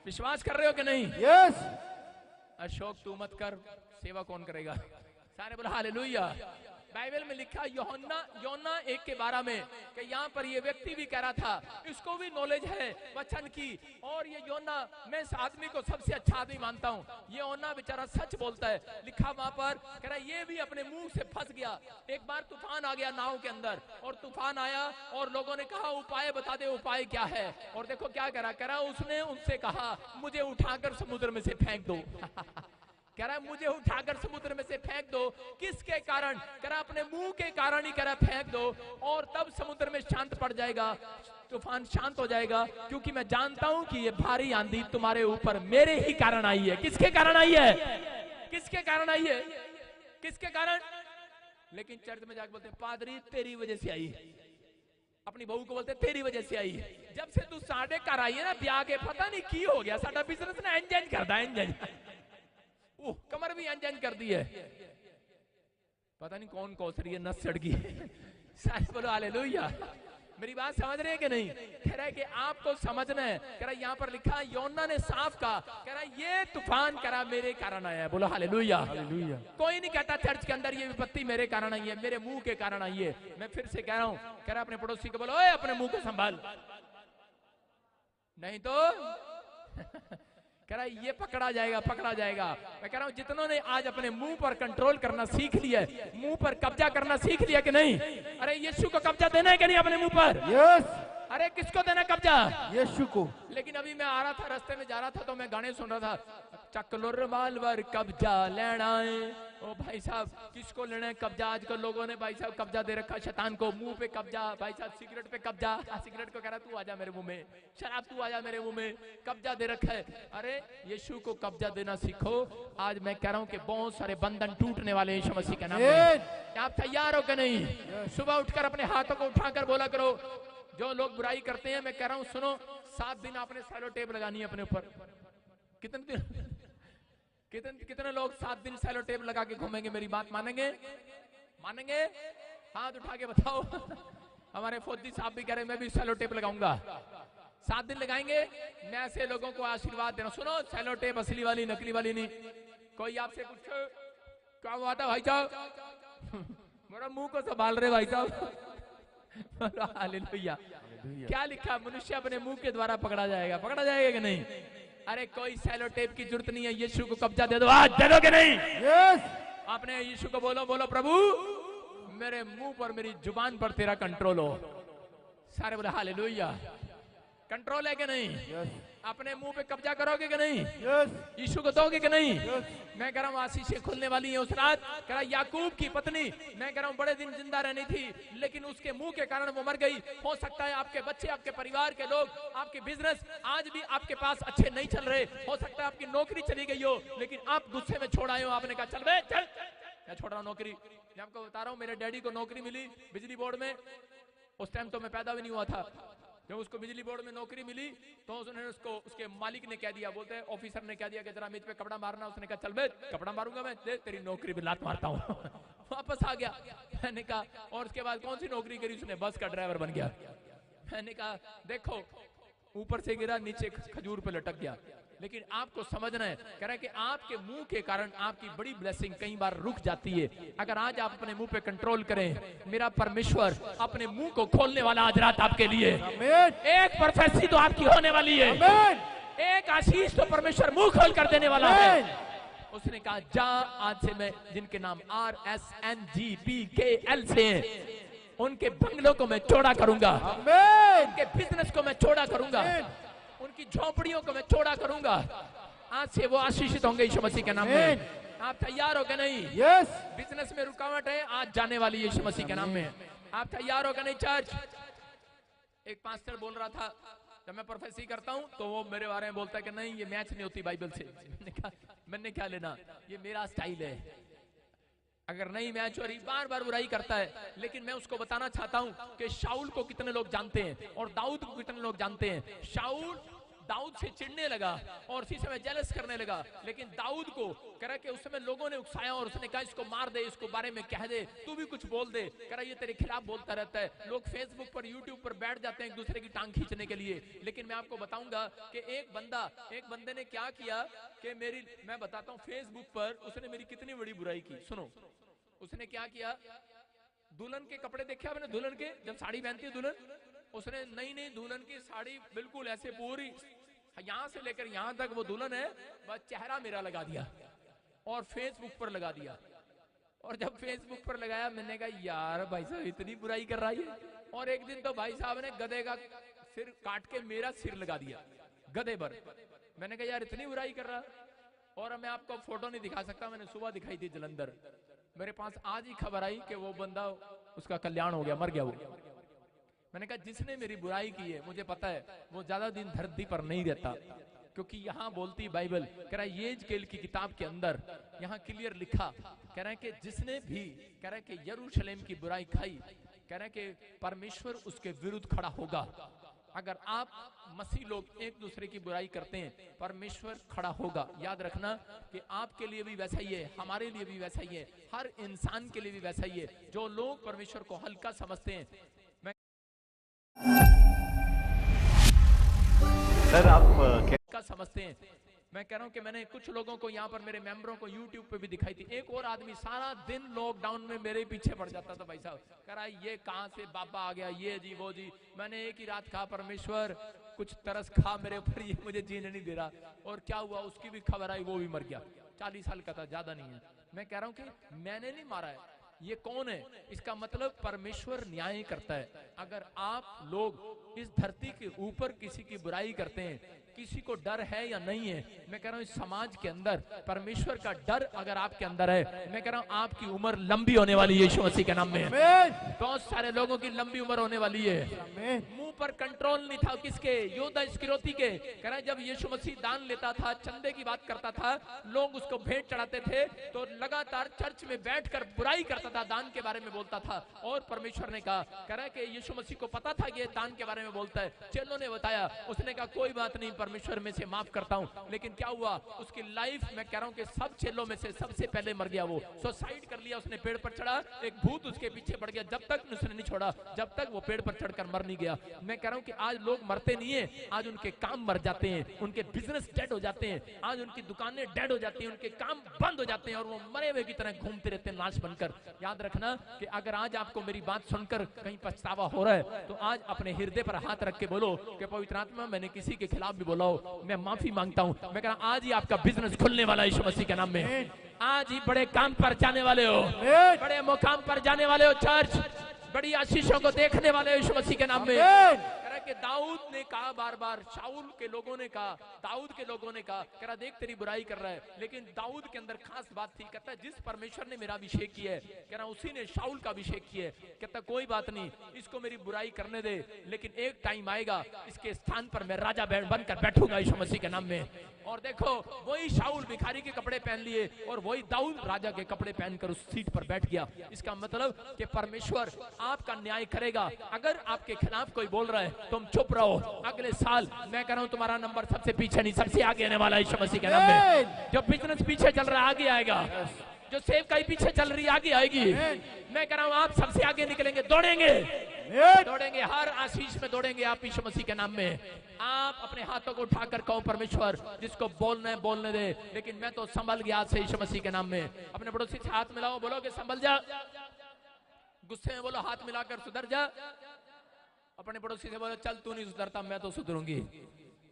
विश्वास कर रहे हो कि नहीं? यस। अशोक तू मत कर, सेवा कौन करेगा? सारे बोला हालेलुया। बाइबल में लिखा योना 1 के 12 में कि यहाँ पर ये व्यक्ति भी कह रहा था, इसको भी नॉलेज है वचन की, और ये योना, मैं इस आदमी को सबसे अच्छा आदमी मानता हूँ, ये योना बेचारा सच बोलता है। लिखा वहां पर, कह रहा ये भी अपने मुंह से फंस गया। एक बार तूफान आ गया नाव के अंदर, और तूफान आया और लोगों ने कहा उपाय बता दे, उपाय क्या है? और देखो क्या कह रहा उसने उनसे कहा मुझे उठाकर समुद्र में से फेंक दो। कह रहा मुझे उठाकर समुद्र में से फेंक दो। किसके कारण? कह रहा अपने मुंह के कारण ही, कह रहा फेंक दो, और तब समुद्र में शांत पड़ जाएगा, तूफान शांत हो जाएगा, क्योंकि मैं जानता हूं कि ये भारी आंधी तुम्हारे ऊपर मेरे ही कारण आई है। किसके कारण आई है? किसके कारण आई है? किसके कारण? लेकिन चर्च में जाकर बोलते हैं पादरी तेरी वजह से आई। अपनी बहू को बोलते तेरी वजह से आई। जब से तू साढ़े कर आई है ना ब्याह के, पता नहीं की हो गया, साडा बिजनेस ना इंजन करता है, इंजन कमर भी इंजन कर दी है, पता नहीं कौन कोस रही है, नस चढ़ गई। सारे बोलो हालेलुया। मेरी बात समझ रहे हैं कि नहीं? कह रहा है कि आपको समझना है। कह रहा यहाँ पर लिखा, योना ने साफ कहा, कह रहा ये तूफान कह रहा मेरे कारण आया है। बोलो हालेलुया। कोई नहीं कहता चर्च के अंदर ये विपत्ति मेरे कारण आई है, मेरे मुंह के कारण आई है। मैं फिर से कह रहा हूं, कह रहा अपने पड़ोसी को बोलो ओए अपने मुंह को संभाल, नहीं तो कह रहा ये पकड़ा जाएगा, पकड़ा जाएगा। मैं कह रहा हूं जितनों ने आज अपने मुंह पर कंट्रोल करना सीख लिया है, मुंह पर कब्जा करना सीख लिया कि नहीं? अरे यीशु को कब्जा देना है कि नहीं अपने मुंह पर? यस। अरे किसको देना कब्जा? यीशु को। लेकिन अभी मैं आ रहा था, रास्ते में जा रहा था, तो मैं गाने सुन रहा था, चकलो रुमाल वर कब्जा लेना है। ओ भाई साहब किसको लेना है कब्जा? आजकल लोगों ने भाई साहब कब्जा दे रखा शैतान को, मुंह पे कब्जा, भाई साहब सिगरेट पे कब्जा, सिगरेट को कह रहा तू आजा मेरे मुंह में, शराब तू आजा मेरे मुंह में, कब्जा दे रखा है। अरे यीशु को कब्जा देना सीखो। आज मैं कह रहा हूँ कि बहुत सारे बंधन टूटने वाले यीशु मसीह के नाम में। आप तैयार हो कि नहीं? सुबह उठकर अपने हाथों को उठाकर बोला करो, जो लोग बुराई करते हैं, मैं कह रहा हूं सुनो, 7 दिन आपने सेलो टेप लगानी है अपने ऊपर। कितने दिन? कितने लोग 7 दिन सेलो टेप लगा के घूमेंगे? मेरी बात मानेंगे? मानेंगे? हाथ उठा के बताओ। हमारे फौजी साहब भी कह रहे मैं भी सेलो टेप लगाऊंगा। 7 दिन लगाएंगे। मैं ऐसे लोगों को आशीर्वाद देना, सुनो सेलो टेप असली वाली, नकली वाली नहीं। कोई आपसे पूछे क्या हुआ था भाई साहब? मेरा मुंह को संभाल रहे भाई साहब। हालेलुया। क्या लिखा? मनुष्य अपने मुंह के द्वारा पकड़ा जाएगा। पकड़ा जाएगा कि नहीं? अरे कोई सेलो टेप की जरूरत नहीं है, यीशु को कब्जा दे दो। आज दे दो कि नहीं? यस। आपने यीशु को बोलो, बोलो प्रभु मेरे मुंह पर, मेरी जुबान पर तेरा कंट्रोल हो। सारे बोले हालेलुया। कंट्रोल है कि नहीं? यस। अपने मुंह पे कब्जा करोगे कि नहीं? यस। यीशु को दोगे कि नहीं? यस। मैं कह रहा हूँ आशीषें खुलने वाली है उस रात। कह रहा याकूब की पत्नी, मैं कह रहा हूँ बड़े दिन जिंदा रहनी थी, लेकिन उसके मुंह के कारण वो मर गई। हो सकता है आपके बच्चे, आपके परिवार के लोग, आपके बिजनेस आज भी आपके पास अच्छे नहीं चल रहे। हो सकता है आपकी नौकरी चली गई हो, लेकिन आप गुस्से में छोड़ आए हो। आपने कहा चल बे चल, मैं छोड़ रहा हूँ नौकरी। मैं आपको बता रहा हूँ, मेरे डैडी को नौकरी मिली बिजली बोर्ड में। उस टाइम तो मैं पैदा भी नहीं हुआ था। जब उसको बिजली बोर्ड में नौकरी मिली तो उसने उसको, उसके मालिक ने कह दिया, बोलते हैं ऑफिसर ने कह दिया कि जरा मेज पे कपड़ा मारना। उसने कहा चल बे कपड़ा मारूंगा मैं, दे तेरी नौकरी पे लात मारता हूँ। वापस आ गया। मैंने कहा और उसके बाद कौन सी नौकरी करी? उसने बस का ड्राइवर बन गया। मैंने कहा देखो ऊपर से गिरा, नीचे खजूर पे लटक गया। लेकिन आपको समझना है, कह रहा है कि आपके मुंह के कारण आपकी बड़ी ब्लेसिंग कई बार रुक जाती है। अगर आज आप अपने मुंह पे कंट्रोल करें, मेरा परमेश्वर अपने मुंह को खोलने वाला आज रात आपके लिए। एक प्रोफेसी तो आपकी होने वाली है, एक आशीष तो परमेश्वर मुंह खोल कर देने वाला है। उसने कहा जा आज से मैं, जिनके नाम RSNGBKL से हैं, उनके बंगलों को मैं चौड़ा करूंगा, उनके बिजनेस को मैं चौड़ा करूंगा, उनकी झोपड़ियों को मैं चौड़ा करूंगा। आज से वो आशीषित होंगे यीशु मसीह के नाम में। आप तैयार हो क्या नहीं? यस। बिजनेस में रुकावट है, आज जाने वाली यीशु मसीह के नाम में। आप तैयार हो क्या नहीं? चर्च एक पास्टर बोल रहा था, जब मैं प्रोफेसी करता हूं तो वो मेरे बारे में बोलता है कि नहीं ये मैच नहीं होती बाइबल से। मैंने क्या लेना, ये मेरा स्टाइल है। अगर नहीं मैच हो रही, बार बार बुराई करता है। लेकिन मैं उसको बताना चाहता हूं कि शाऊल को कितने लोग जानते हैं और दाऊद को कितने लोग जानते हैं। शाऊल दाऊद से चिढ़ने लगा और इसी समय जेलस करने लगा, लेकिन दाऊद को कह रहा कि उस समय लोगों ने उकसाया और उसने कहा इसको मार दे, इसको बारे में कह दे, तू भी कुछ बोल दे। कह रहा ये तेरे खिलाफ बोलता रहता है। लोग फेसबुक पर, यूट्यूब पर बैठ जाते हैं एक दूसरे की टांग खींचने के लिए। लेकिन मैं आपको बताऊंगा कि एक बंदे ने क्या किया कि मैं बताता हूं फेसबुक पर उसने मेरी कितनी बड़ी बुराई की। सुनो उसने क्या किया, दुल्हन के कपड़े देखे आपने? दुल्हन के जब साड़ी पहनती है दुल्हन, उसने नई नई दुल्हन की साड़ी बिल्कुल ऐसे पूरी यहां से लेकर यहां तक वो दुल्हन है, बस चेहरा मेरा लगा दिया और फेसबुक पर लगा दिया। और जब फेसबुक पर लगाया मैंने कहा यार भाई साहब इतनी बुराई कर रहा है। और एक दिन तो भाई साहब ने गधे का सिर काट के मेरा सिर लगा दिया गधे पर। मैंने कहा यार इतनी बुराई कर रहा। और मैं आपको फोटो नहीं दिखा सकता, मैंने सुबह दिखाई थी जलंधर, मेरे पास आज ही खबर आई कि वो बंदा उसका कल्याण हो गया, मर गया वो। मैंने कहा जिसने मेरी बुराई की है मुझे पता है वो ज्यादा दिन धरती पर नहीं रहता, क्योंकि यहाँ बोलती बाइबल, कह रहा है येजकेल की किताब के अंदर यहाँ क्लियर लिखा, कह रहा है कि जिसने भी कह रहा है कि यरूशलेम की बुराई खाई, कह रहा है कि परमेश्वर उसके विरुद्ध खड़ा होगा। अगर आप मसीह लोग एक दूसरे की बुराई करते हैं परमेश्वर खड़ा होगा। याद रखना कि आपके लिए भी वैसा ही है, हमारे लिए भी वैसा ही है, हर इंसान के लिए भी वैसा ही है। जो लोग परमेश्वर को हल्का समझते हैं, मैं सर आप हल्का समझते हैं, मैं कह रहा हूं कि मैंने कुछ लोगों को यहाँ पर मेरे मेंबरों को YouTube पे भी दिखाई थी। एक और आदमी सारा दिन लॉकडाउन में मेरे पीछे पड़ जाता था भाई साहब, कह रहा ये कहां से बाबा आ गया, ये जी वो जी। मैंने एक ही रात कहा परमेश्वर कुछ तरस खा मेरे ऊपर, ये मुझे जीने नहीं दे रहा। और क्या हुआ, उसकी भी खबर आई, वो भी मर गया। 40 साल का था, ज्यादा नहीं है। मैं कह रहा हूं कि मैंने नहीं मारा है, ये कौन है? इसका मतलब परमेश्वर न्याय करता है। अगर आप लोग इस धरती के ऊपर किसी की बुराई करते हैं, किसी को डर है या नहीं है, मैं कह रहा हूं इस समाज के अंदर परमेश्वर का डर अगर आपके अंदर है, मैं कह रहा हूं आपकी उम्र लंबी होने वाली है यीशु मसीह के नाम में। बहुत सारे लोगों की लंबी उम्र होने वाली है। मुंह पर कंट्रोल नहीं था किसके? योदा इस्करियोती के। कह रहा है जब यीशु मसीह दान लेता था, चंदे की बात करता था, लोग उसको भेंट चढ़ाते थे, तो लगातार चर्च में बैठकर बुराई करता था, दान के बारे में बोलता था। और परमेश्वर ने कहा, कह रहा है कि यीशु मसीह को पता था कि ये दान के बारे में बोलता है। चेलों ने बताया, उसने कहा कोई बात नहीं परमेश्वर में से माफ करता हूं। लेकिन क्या हुआ, उसकी लाइफ मैं कह रहा हूं कि सब चेलों में से सबसे पहले मर गया। वो सुसाइड कर लिया उसने, पेड़ पर चढ़ा, एक भूत उसके पीछे पड़ गया, जब तक उसने नहीं छोड़ा, जब तक वो पेड़ पर चढ़कर मर नहीं गया। मैं कह रहा हूं कि आज लोग मरते नहीं है, आज उनके काम मर जाते हैं, उनके बिजनेस डेड हो जाते हैं, आज उनकी दुकानें डेड हो जाती हैं, उनके काम बंद हो जाते हैं और वो मरे हुए की तरह घूमते रहते हैं लाश बनकर। याद रखना कि अगर आज आपको मेरी बात सुनकर कहीं पछतावा हो रहा है, तो आज अपने हृदय पर हाथ रख के बोलो कि पवित्र आत्मा मैंने किसी के खिलाफ भी बोला हो, मैं माफी मांगता हूं। मैं कह रहा हूं आज ही आपका बिजनेस खुलने वाला है यीशु मसीह के नाम में। आज ही बड़े काम पर जाने वाले हो, बड़े मुकाम पर जाने वाले हो, चर्च बड़ी आशीषों को देखने वाले हो यीशु मसीह के नाम में। कि दाऊद ने कहा बार बार, शाऊल के लोगों ने कहा, दाऊद के लोगों ने कहा, कह रहा देख तेरी बुराई कर रहा है, लेकिन दाऊद के अंदर खास बात थी। कहता जिस परमेश्वर ने मेरा अभिषेक किया है, कह रहा उसी ने शाऊल का अभिषेक किया है। कहता कोई बात नहीं, इसको मेरी बुराई करने दे, लेकिन एक टाइम आएगा इसके स्थान पर मैं राजा बनकर बैठूंगा यीशु मसीह के नाम में। और देखो वही शाऊल भिखारी के कपड़े पहन लिए और वही दाऊद राजा के कपड़े पहनकर उस सीट पर बैठ गया। इसका मतलब कि परमेश्वर आपका न्याय करेगा। अगर आपके खिलाफ कोई बोल रहा है तुम चुप रहो, अगले साल मैं कह रहा हूं तुम्हारा नंबर सबसे पीछे नहीं सबसे आगे आने वाला है यीशु मसीह के नाम में। जो बिजनेस पीछे चल रहा है आगे आएगा, जो सेवकाई पीछे चल रही है आगे आएगी। मैं कह रहा हूं आप सबसे आगे निकलेंगे, दौड़ेंगे, दौड़ेंगे, हर आशीष में दौड़ेंगे आप यीशु मसीह के नाम में। आप अपने हाथों को उठाकर कहो परमेश्वर जिसको बोलना है बोलने दे, लेकिन मैं तो संभल गया आज से यीशु मसीह के नाम में। अपने पड़ोसी से हाथ मिलाओ, बोलो कि संभल जा। गुस्से में बोलो हाथ मिलाकर सुधर जा। अपने पड़ोसी से बोलो चल तू नहीं सुधरता मैं तो सुधरूंगी।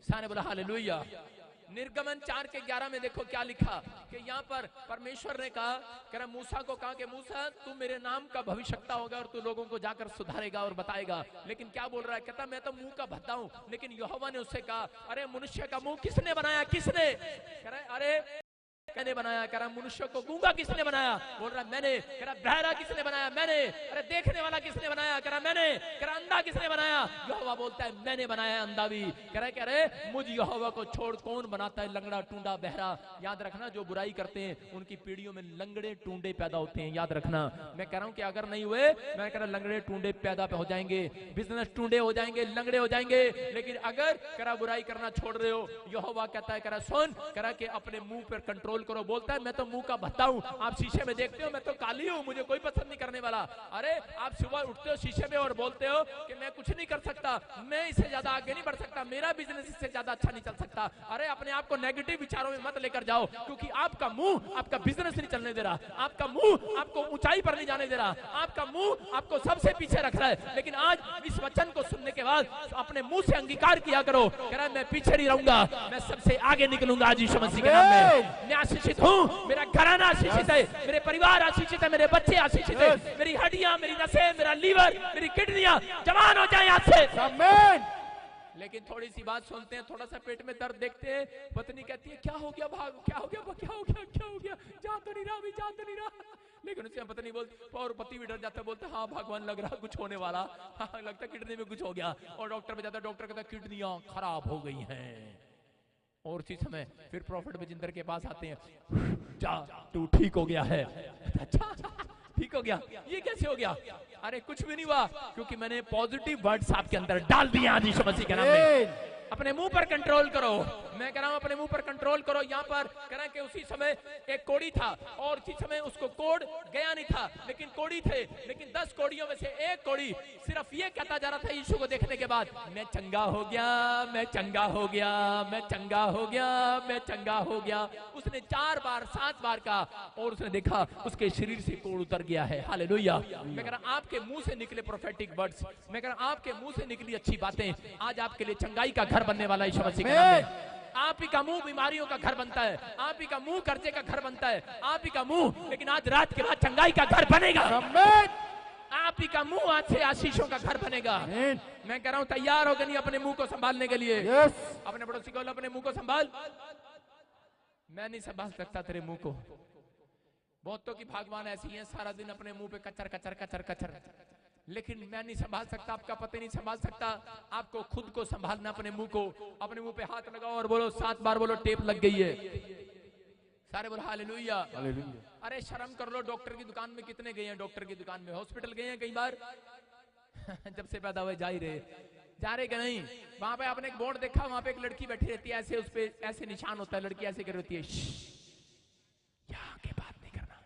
सारे बोला हालेलुया। निर्गमन 4:11 में देखो क्या लिखा कि यहाँ पर परमेश्वर ने कहा, कह रहा मूसा को कहा कि मूसा तू मेरे नाम का भविष्यवक्ता होगा और तू लोगों को जाकर सुधारेगा और बताएगा। लेकिन क्या बोल रहा है, कहता मैं तो मुंह का भद्दा हूं। लेकिन यहोवा ने उससे कहा अरे मनुष्य का मुंह किसने बनाया, किसने? कह रहा अरे मैंने बनाया। कह रहा मनुष्य को गूंगा किसने बनाया? बोल रहा मैंने। कह रहा बहरा किसने बनाया? मैंने। अरे देखने वाला किसने बनाया? कह रहा मैंने। कह रहा अंधा किसने बनाया? यहोवा बोलता है मैंने बनाया अंधा भी। कह रहा मुझ यहोवा को छोड़ कौन बनाता है लंगड़ा टूंडा बहरा। याद रखना जो बुराई करते हैं उनकी पीढ़ियों में लंगड़े टूंडे पैदा होते हैं। याद रखना मैं कह रहा हूं कि अगर नहीं हुए, मैं कह रहा लंगड़े टूंडे पैदा हो जाएंगे, बिजनेस टूंडे हो जाएंगे, लंगड़े हो जाएंगे। लेकिन अगर कह रहा बुराई करना छोड़ रहे हो, यहोवा कहता है कह रहा सुन, कह रहा कि अपने मुंह पर कंट्रोल कंट्रोल करो। बोलता है मैं तो मुंह का भत्ता हूं, आप शीशे में देखते हो मैं तो काली हूं, मुझे कोई पसंद नहीं करने वाला। अरे आप सुबह उठते हो शीशे में और बोलते हो कि मैं कुछ नहीं कर सकता, मैं इससे ज्यादा आगे नहीं बढ़ सकता, मेरा बिजनेस इससे ज्यादा अच्छा नहीं चल सकता। अरे अपने आप को नेगेटिव विचारों में मत लेकर जाओ, क्योंकि आपका मुंह आपका बिजनेस नहीं चलने दे रहा, आपका मुंह आपको ऊंचाई पर नहीं जाने दे रहा, आपका मुंह आपको सबसे पीछे रख रहा है। लेकिन आज इस वचन को सुनने के बाद अपने मुंह से अंगीकार किया करो, कह रहा है मैं पीछे नहीं रहूंगा, मैं सबसे आगे निकलूंगा आज यीशु मसीह के नाम में। मैं आशीषित हूं, मेरा घराना आशीषित है, मेरे परिवार आशीषित है, मेरे बच्चे आशीषित है, मेरी हड्डियां, मेरी नसें, मेरा लीवर, मेरी किडनियां जवान हो जाए आज से। आमीन। लेकिन थोड़ी सी बात सुनते हैं, थोड़ा सा पेट में दर्द देखते हैं, पत्नी कहती है क्या हो गया भाग, क्या हो गया, क्या हो गया, क्या हो गया, जा तो नहीं रहा, अभी जा तो नहीं रहा। लेकिन उससे पत्नी बोलती, और पति भी डर जाता है, बोलता हाँ भगवान लग रहा कुछ होने वाला, हाँ लगता है किडनी में कुछ हो गया। और डॉक्टर पे जाता है, डॉक्टर कहता है किडनियां खराब हो गई हैं। और उसी समय फिर प्रॉफिट बिजिंदर के पास आते हैं, जा तू ठीक हो गया है। अच्छा ठीक हो गया, ये कैसे हो गया? अरे कुछ भी नहीं हुआ, क्योंकि मैंने पॉजिटिव वर्ड्स आपके अंदर डाल दिए आज यीशु मसीह के नाम में। अपने मुंह पर कंट्रोल करो, मैं कह रहा हूं अपने मुंह पर कंट्रोल करो। यहाँ पर कह रहा है कि उसी समय एक कोड़ी था और उसी समय उसको कोड़ गया नहीं था, लेकिन कोड़ी थे, लेकिन 10 कोड़ियों में से एक कोड़ी सिर्फ ये कहता जा रहा था यीशु को देखने के बाद, मैं चंगा हो गया, मैं चंगा हो गया, मैं चंगा हो गया, मैं चंगा हो गया। उसने 4 बार 7 बार कहा और उसने देखा उसके शरीर से कोड़ उतर गया है। हालेलुया। मैं कह रहा आपके मुंह से निकले प्रोफेटिक वर्ड्स, मैं कह रहा आपके मुंह से निकली अच्छी बातें आज आपके लिए चंगाई का घर बनने वाला यीशु मसीह के नाम में। आप ही का मुंह बीमारियों का घर बनता है, आप ही का मुंह कर्जे का घर बनता है, आप ही का मुंह, लेकिन आज रात के बाद चंगाई का घर बनेगा। आप ही का मुंह आज से आशीषों का घर बनेगा। मैं कह रहा हूं तैयार हो गई अपने मुंह को संभालने के लिए। अपने पड़ोसी को अपने मुंह को संभाल। मैं नहीं संभाल सकता तेरे मुंह को। बहुतों की भगवान ऐसी है, सारा दिन अपने मुंह पे कचर कचर कचर कचर, लेकिन मैं नहीं संभाल सकता, आपका पति नहीं संभाल सकता। आपको खुद को संभालना, अपने मुंह को, अपने मुंह पे हाथ लगाओ और बोलो 7 बार बोलो टेप लग गई है। सारे बोलो हालेलुया। अरे शर्म कर लो, डॉक्टर की दुकान में कितने गए हैं, डॉक्टर की दुकान में, हॉस्पिटल गए हैं कई बार जब से पैदा हुए जा ही रहे, जा रहे कि नहीं? वहां पे आपने एक बोर्ड देखा, वहां पे एक लड़की बैठी रहती है, ऐसे उस पे ऐसे निशान होता है, लड़की ऐसे कर रही होती है, यहाँ के बात नहीं करना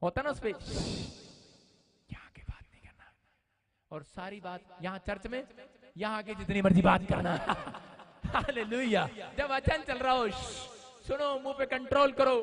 होता ना उस पे, और सारी बात यहाँ चर्च में यहाँ के जितनी मर्जी बात करना हालेलुया। जब वचन चल रहा हो सुनो, मुंह पे कंट्रोल करो,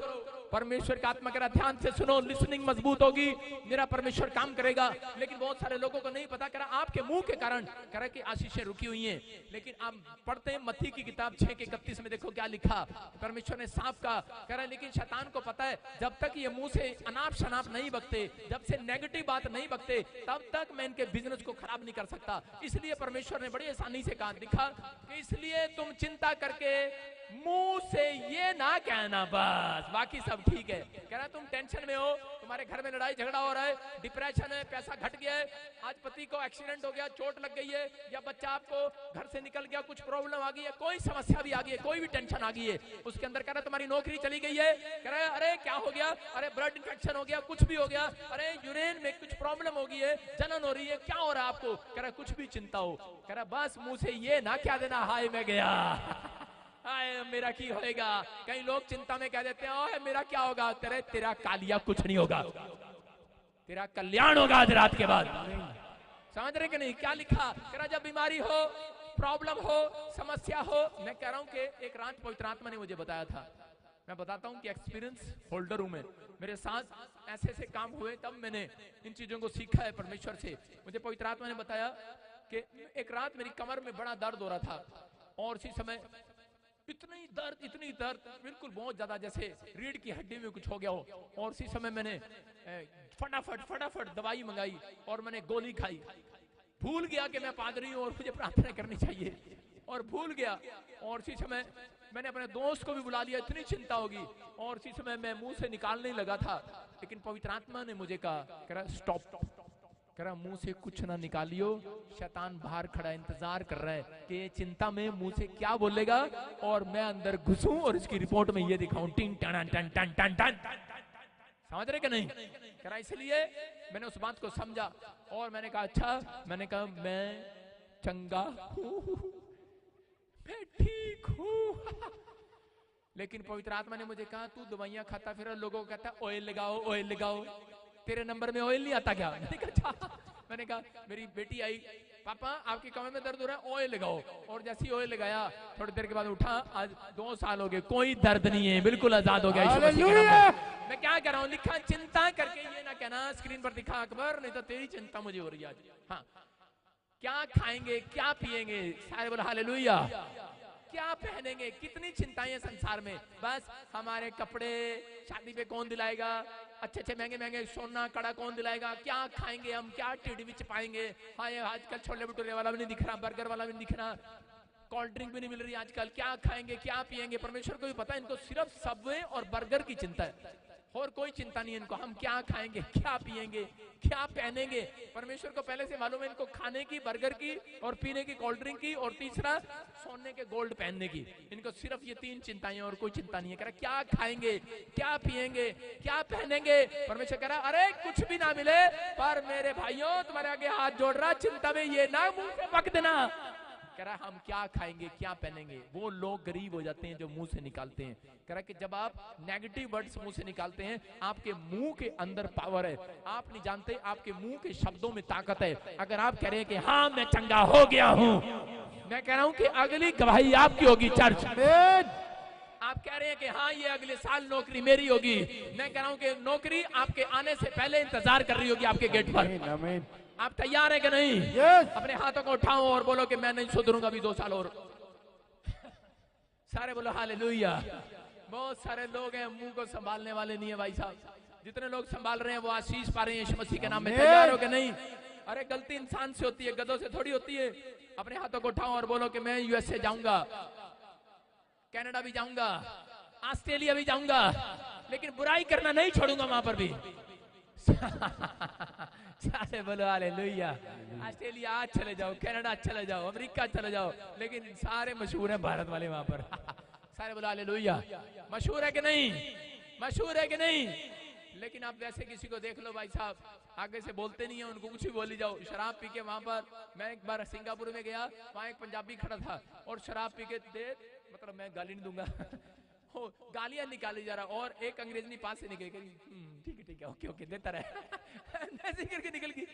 परमेश्वर का आत्मा करा ध्यान से सुनो, लिसनिंग मजबूत होगी, मेरा परमेश्वर काम करेगा। लेकिन बहुत सारे लोगों को नहीं पता, करा आपके मुंह के कारण करा कि आशीषें रुकी हुई हैं। लेकिन आप पढ़ते हैं मत्ती की किताब 6:31 में, देखो क्या लिखा, परमेश्वर ने साफ कहा, करा लेकिन शैतान को पता है जब तक ये मुंह से अनाप शनाप नहीं बकते, जब से नेगेटिव बात नहीं बकते, तब तक मैं इनके बिजनेस को खराब नहीं कर सकता। इसलिए परमेश्वर ने बड़ी आसानी से कहा, दिखा कि इसलिए तुम चिंता करके मुंह से ये ना कहना, बस बाकी सब ठीक है। कह रहा तुम टेंशन में हो, तुम्हारे घर में लड़ाई झगड़ा हो रहा है, डिप्रेशन है, पैसा घट गया है, आज पति को एक्सीडेंट हो गया, चोट लग गई है, या बच्चा आपको घर से निकल गया, कुछ प्रॉब्लम आ गई है, कोई समस्या भी आ गई है, कोई भी टेंशन आ गई है, उसके अंदर कह रहा तुम्हारी नौकरी चली गई है, कह रहा है अरे क्या हो गया, अरे ब्लड इन्फेक्शन हो गया, कुछ भी हो गया, अरे यूरिन में कुछ प्रॉब्लम हो गई है, जलन हो रही है, क्या हो रहा है आपको, कह रहा कुछ भी चिंता हो, कह रहा बस मुंह से ये ना क्या देना हाय मैं गया हाय मेरा की होएगा। कई लोग चिंता में कह देते हैं ओए मेरा क्या होगा, तेरा कालिया कुछ नहीं होगा, तेरा कल्याण होगा आज रात के बाद। समझ रहे कि नहीं? क्या लिखा, कह रहा जब बीमारी हो, प्रॉब्लम हो, समस्या हो, मैं कह रहा हूं कि एक रात पवित्र आत्मा ने मुझे बताया था, मैं बताता हूं कि एक्सपीरियंस होल्डर हूं मैं, मेरे साथ ऐसे ऐसे काम हुए, तब मैंने इन चीजों को सीखा है परमेश्वर से। मुझे पवित्र आत्मा ने बताया कि एक रात मेरी कमर में बड़ा दर्द हो रहा था, और इसी समय इतनी दर्द बिल्कुल बहुत ज्यादा, जैसे रीढ़ की हड्डी में कुछ हो गया हो। और इसी समय मैंने फटाफट दवाई मंगाई और मैंने गोली खाई, भूल गया कि मैं पादरी हूं और मुझे प्रार्थना करनी चाहिए, और भूल गया। और इसी समय मैंने अपने दोस्त को भी बुला लिया, इतनी चिंता होगी, और इसी समय मैं मुंह से निकालने ही लगा था, लेकिन पवित्र आत्मा ने मुझे कहा स्टॉप, कह रहा मुंह से कुछ ना निकालियो, शैतान बाहर खड़ा इंतजार कर रहा है कि चिंता में मुंह से क्या बोलेगा और मैं अंदर घुसूं और इसकी रिपोर्ट में ये दिखाऊं, टिन टन टन टन टन टन। समझ रहे कि नहीं? कह रहा इसलिए मैंने उस बात को समझा और मैंने कहा अच्छा, मैंने कहा मैं चंगा हूं, मैं ठीक हूं लेकिन पवित्र आत्मा ने मुझे कहा तू दवाइयां खाता फिर लोगों को कहता ऑयल लगाओ ऑयल लगाओ, तेरे नंबर में ऑयल नहीं आता क्या? मैंने कहा मेरी बेटी आई, पापा आपके कमर में दर्द हो रहा है ऑयल लगाओ, और जैसे ही ऑयल लगाया थोड़ी देर के बाद उठा, आज 2 साल हो गए कोई दर्द नहीं है, बिल्कुल आजाद हो गया यीशु मसीह के नाम में। मैं क्या कर रहा हूँ, लिखा चिंता करके ये ना कहना स्क्रीन पर दिखा अकबर, नहीं तो तेरी चिंता मुझे हो रही है आज। हाँ, क्या खाएंगे क्या पिएंगे, सारे बोला हालेलुया, क्या पहनेंगे, कितनी चिंताएं संसार में, बस हमारे कपड़े, शादी पे कौन दिलाएगा, अच्छे अच्छे महंगे महंगे सोना कड़ा कौन दिलाएगा, क्या खाएंगे हम, क्या टीवी में पाएंगे। हाँ, ये आजकल छोले भटूरे वाला भी नहीं दिख रहा, बर्गर वाला भी नहीं दिख रहा, कोल्ड ड्रिंक भी नहीं मिल रही आजकल, क्या खाएंगे क्या पिएंगे, परमेश्वर को भी पता है, इनको सिर्फ सबवे और बर्गर की चिंता है, और कोई चिंता नहीं है इनको, हम क्या खाएंगे क्या पिएंगे क्या पहनेंगे। परमेश्वर को पहले से मालूम है इनको खाने की, बर्गर की और पीने की, कोल्ड ड्रिंक की, और तीसरा सोने के गोल्ड पहनने की, इनको सिर्फ ये 3 चिंताएं और कोई चिंता नहीं है। कह रहा क्या खाएंगे क्या पिएंगे क्या पहनेंगे, परमेश्वर कह रहा अरे कुछ भी ना मिले पर मेरे भाइयों तुम्हारे आगे हाथ जोड़ रहा, चिंता में ये ना मुंह से बक देना। कह रहा हम क्या खाएंगे क्या पहनेंगे, वो लोग गरीब हो जाते हैं जो मुंह से निकालते हैं। कह रहा कि जब आप नेगेटिव वर्ड्स मुंह से निकालते हैं, आपके मुंह के अंदर पावर है, आप नहीं जानते आपके मुंह के शब्दों में ताकत है। अगर आप कह रहे हैं कि हाँ मैं चंगा हो गया हूं, मैं कह रहा हूं कि अगली गवाही आपकी होगी चर्च में। आप कह रहे हैं कि हाँ ये अगले साल नौकरी मेरी होगी, मैं कह रहा हूं कि नौकरी आपके आने से पहले इंतजार कर रही होगी आपके गेट पर। आप तैयार है कि नहीं? अपने हाथों को उठाओ और बोलो कि मैं नहीं सुधरूंगा अभी 2 साल और। सारे बोलो हालेलुया। बहुत सारे लोग हैं मुंह को संभालने वाले नहीं है भाई साहब, जितने लोग संभाल रहे हैं वो आशीष पा रहे हैं यीशु मसीह के नाम में। तैयार हो कि नहीं? अरे गलती इंसान से होती है, गधों से थोड़ी होती है। अपने हाथों को उठाओ और बोलो कि मैं यूएसए जाऊंगा, कनाडा भी जाऊंगा, ऑस्ट्रेलिया भी जाऊंगा, लेकिन बुराई करना नहीं छोड़ूंगा वहां पर भी। सारे बोलो हालेलुया। ऑस्ट्रेलिया आज चले जाओ, कनाडा चले जाओ, अमेरिका चले जाओ, लेकिन सारे मशहूर हैं भारत वाले वहां पर। सारे बोलो हालेलुया। मशहूर है कि नहीं? मशहूर है कि नहीं? लेकिन आप वैसे किसी को देख लो भाई साहब, आगे से बोलते नहीं है, उनको कुछ भी बोली जाओ। शराब पी के वहां पर, मैं एक बार सिंगापुर में गया, वहां एक पंजाबी खड़ा था और शराब पी के मतलब मैं गाली नहीं दूंगा हो गालियां निकाली जा रहा, और एक अंग्रेजनी पास से निकल गई, ठीक है ओके ओके देता रहे। ऐसे करके निकल गई,